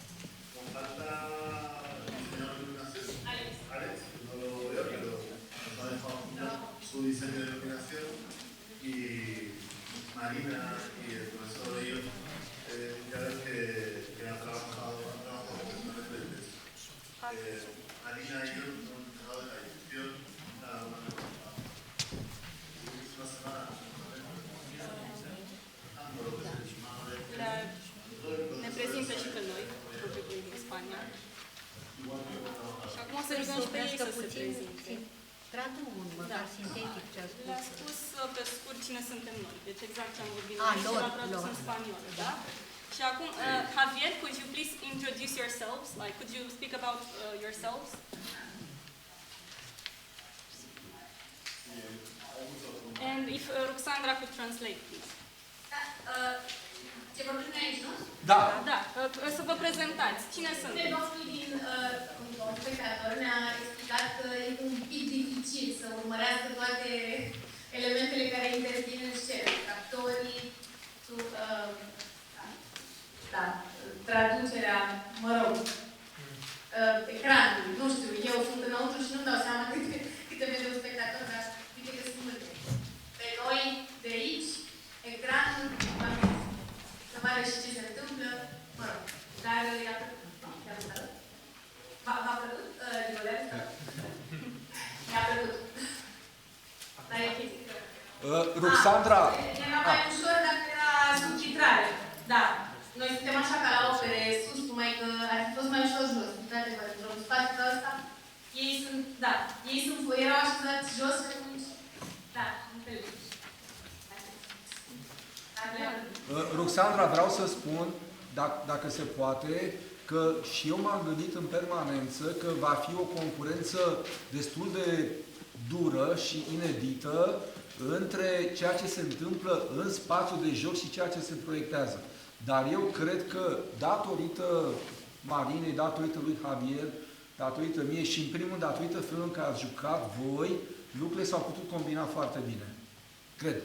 Con falta diseñador de iluminación, Alex, no lo veo, pero nos ha dejado su diseño de iluminación y Marina y el profesor de ellos, ya ves que han trabajado profesionalmente. Marina y yo hemos empezado de la dirección cada una de nosotras. Es una semana Ne prezintă și pe noi, propriul din Spania. Și acum o să rugăm și pe ei să se prezinte. Tradu măcar sintetic ce a spus. Le-a spus pe scurt cine suntem noi. Deci exact ce am vorbit noi și l-a tradus în spaniolă, da? Și acum, Javier, could you please introduce yourselves? Like, could you speak about yourselves? And if Ruxandra could translate, please. Ce vorbim noi aici, nu? Da. Da, să vă prezentați. Cine sunteți? Nostru din spectator ne-a explicat că e un pic dificil să urmărească toate elementele care intervin în scenă. Actorii, traducerea, mă rog, ecranul, nu știu, eu sunt înăuntru și nu-mi dau seama câte vede un spectator, dar uite că sunt multe. Pe noi, de aici, ecranul, să vadă și ce se întâmplă, mă rog, dar i-a plăcut. V-a plăcut, Nicolea? Mi-a plăcut. Dar e fizică. Ruxandra. Era mai ușor dacă era subtitrare. Da. Noi suntem așa ca la opere sus, numai că ar fi fost mai ușor jos. Într-adevăr, într-un spațiu ăsta, ei sunt, da, erau așezați jos și atunci, da, înțeleg. Ruxandra, vreau să spun, dacă se poate, că și eu m-am gândit în permanență că va fi o concurență destul de dură și inedită între ceea ce se întâmplă în spațiul de joc și ceea ce se proiectează. Dar eu cred că, datorită Marinei, datorită lui Javier, datorită mie și, în primul rând, datorită felului în care ați jucat voi, lucrurile s-au putut combina foarte bine. Cred.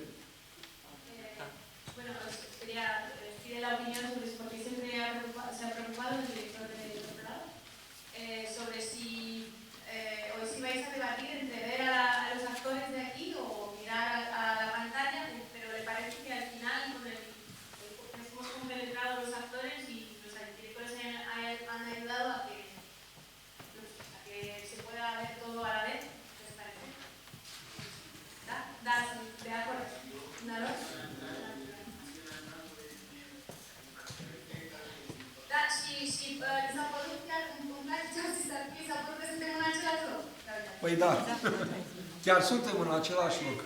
Estoy de la opinión sobre eso, porque siempre se ha preocupado el director de doctorado sobre si hoy si vais a debatir entre ver a los actores de aquí o mirar a la pantalla, pero le parece que al final hemos compenetrado los actores y los directores han ayudado a que se pueda ver todo a la vez. ¿Les parece? ¿Da? ¿De acuerdo? ¿Nalo? Da, și s-a părut chiar îmi place ce ați zis, s-a părut că suntem în același loc. Păi da, chiar suntem în același loc.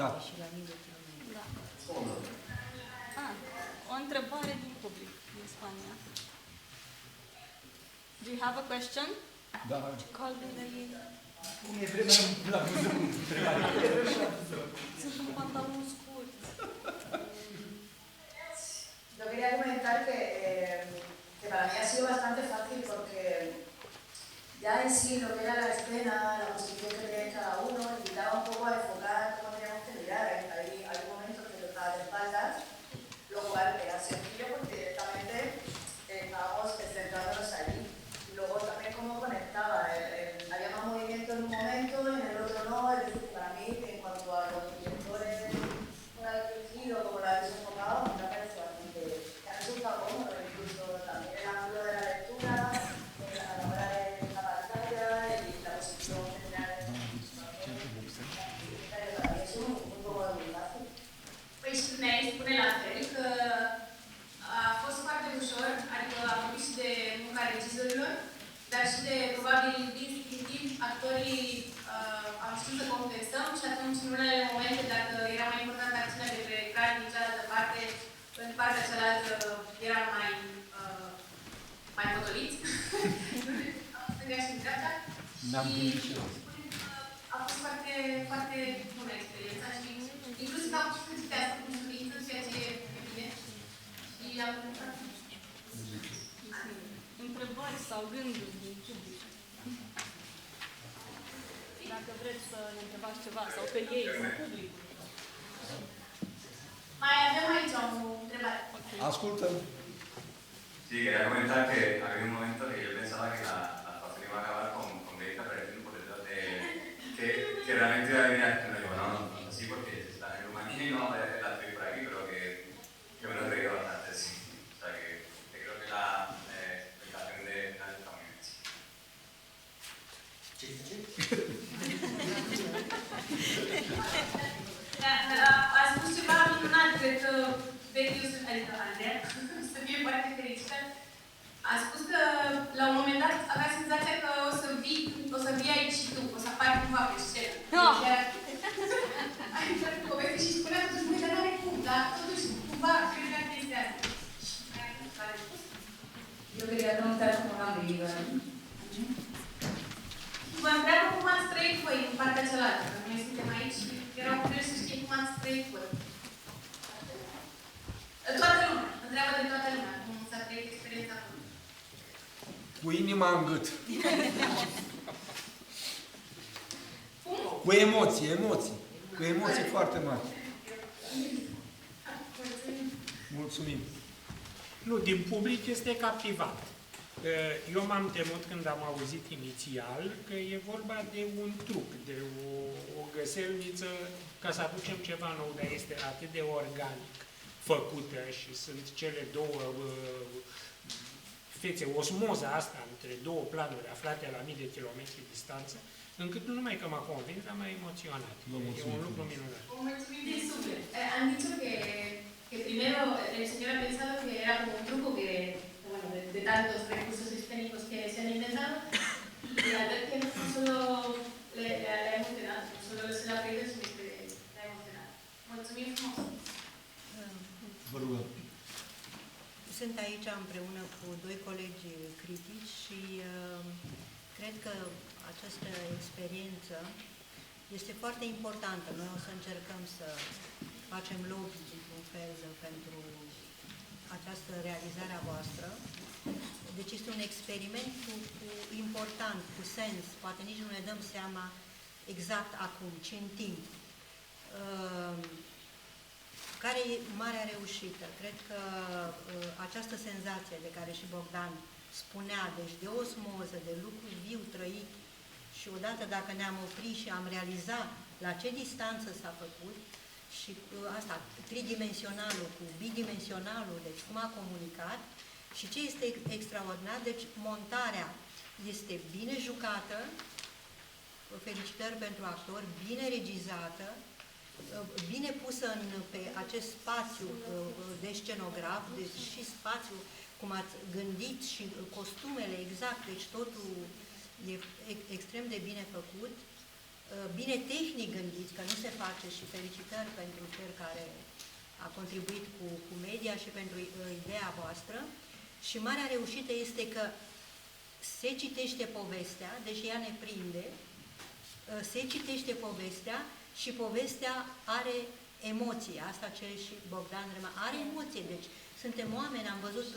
Da. O întrebare din public, din Spania. Do you have a question? Da. Cum e vremea la Buzău? Sunt un pantalon scurt. Yo quería comentar que para mí ha sido bastante fácil porque ya en sí lo que era la escena, la posición que tenía cada uno, invitaba un poco regizorilor, dar și de, probabil, din timp, actorii am știut să compensăm și atunci, în unele momente, dacă era mai importantă acțiunea de pe ecran din cealaltă parte, în partea cealaltă eram mai potoliți. Stânga și în dreapta. Și a fost foarte, foarte bună experiența și inclusiv am putut să citească cu subiectul, ceea ce e bine. Și am întâmplat. Întrebări sau gânduri din public? Dacă vreți să ne întrebați ceva sau pe ei, sau public. Mai avem aici o întrebare. Ascultăm. Sí, quería comentar que había un momento que yo pensaba que la actuación iba a acabar con Greta apareciendo por detrás de... Que realmente iba a venir a... No digo, no, sí, porque está en Rumanía y no va a aparecer la actriz por aquí, pero que me lo he reído bastante, sí. O sea, que creo que la explicación de final está muy bien hecha. A spus ceva minunat, cred că Betiu, adică Andreea, să fie foarte fericită. A spus că la un moment dat avea senzația că o să vii aici și tu, o să apari cumva pe scenă. Ai intrat în poveste și spunea totuși, băi, dar n-are cum, dar totuși cumva credea chestia asta. Yo quería preguntar cómo lo han vivido. Vă întreabă cum ați trăit voi în partea cealaltă, că noi suntem aici și erau curioși să știe cum ați trăit voi. Toată lumea, întreabă de toată lumea, cum s-a trăit experiența voi. Cu inima în gât. Cu emoții. Cu emoții foarte mari. Mulțumim. Nu, din public este captivant. Eu m-am temut când am auzit inițial că e vorba de un truc, de o găselniță ca să aducem ceva nou, dar este atât de organic făcută și sunt cele două fețe, osmoza asta între două planuri aflate la mii de kilometri distanță, încât nu numai că m-a convins, dar m-a emoționat. E un lucru minunat. O mulțumim din suflet. Han dicho que primero el señor ha pensado que era como un truco que, bueno, de tantos recursos escénicos que se han inventado, y al ver que no solo le ha emocionado, no solo se le ha creído, sino que le ha emocionado. Mulțumim frumos! Vă rugăm. Sunt aici împreună cu doi colegi critici și cred că această experiență este foarte importantă. Noi o să încercăm să facem lobby, într-un fel, pentru această realizare a voastră. Deci este un experiment important, cu sens, poate nici nu ne dăm seama exact acum, ci în timp. Care e marea reușită? Cred că această senzație de care și Bogdan spunea, deci de osmoză, de lucru viu trăit, și odată dacă ne-am oprit și am realizat la ce distanță s-a făcut, și asta, tridimensionalul cu bidimensionalul, deci cum a comunicat, și ce este extraordinar, deci montarea este bine jucată, felicitări pentru actori, bine regizată, bine pusă pe acest spațiu de scenograf, deci și spațiu cum ați gândit și costumele exact, deci totul e extrem de bine făcut, bine tehnic gândit, că nu se face, și felicitări pentru cel care a contribuit cu media și pentru ideea voastră. Și marea reușită este că se citește povestea, deci ea ne prinde, se citește povestea și povestea are emoție, asta ce și Bogdan are emoție, deci suntem oameni, am văzut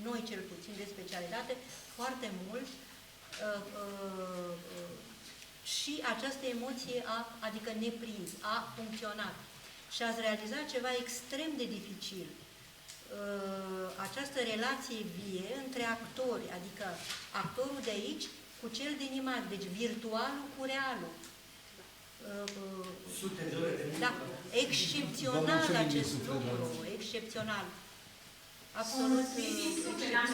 noi cel puțin de specialitate foarte mult și această emoție adică neprins, a funcționat și ați realizat ceva extrem de dificil. Această relație vie între actori, adică actorul de aici cu cel din imagine, deci virtualul cu realul. Sute de ore de muncă. Da, excepțional acest lucru, excepțional. Absolut excepțional.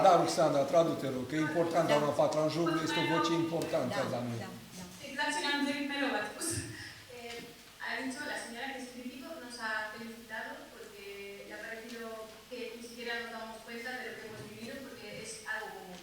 Da, Ruxandra, traduce rog, că e important, doamna Patranjurul este o voce importantă la noi. Exact ce ne-am dorit mereu, ați spus. A dicho la señora que es crítico, nos ha felicitado porque le ha parecido que ni siquiera nos damos cuenta de lo que hemos vivido porque es algo como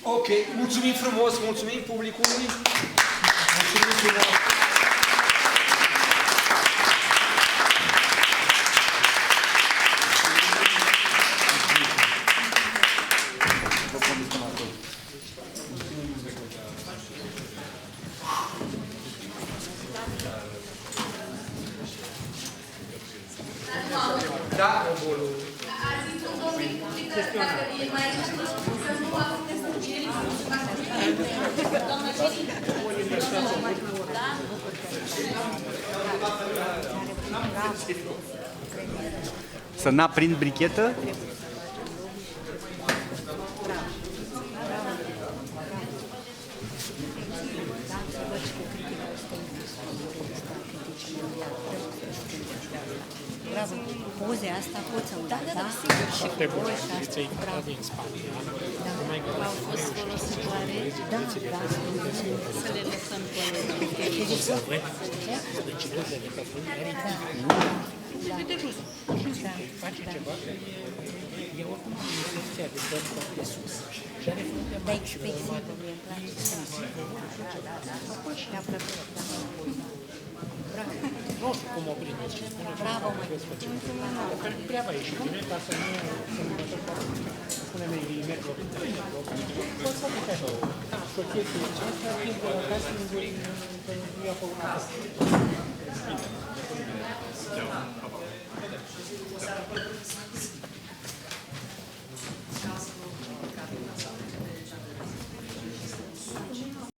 Ok, mulțumim frumos, mulțumim publicului. Mulțumim frumos. Da. A zis un domn că dacă e mai să nu afte Să n-aprind brichetă? Bravo. Poze asta pot să da? Da, sigur. Foarte bună poziție din Spania. Numai că au fost folositoare. Da. Să le lăsăm pe ele. să văd deciziile pe care Da. de jos. Face ceva că e oricum infecția de tot de sus. Și are frunte mari și formată. Mi-a plăcut. Nu știu cum o primiți și spune Bravo, că trebuie să facem. Că treaba e și bine ca să nu spune-mi merg la pot să fac așa. Și o chestie ce asta timp de la castinguri nu i-a făcut asta. Bine.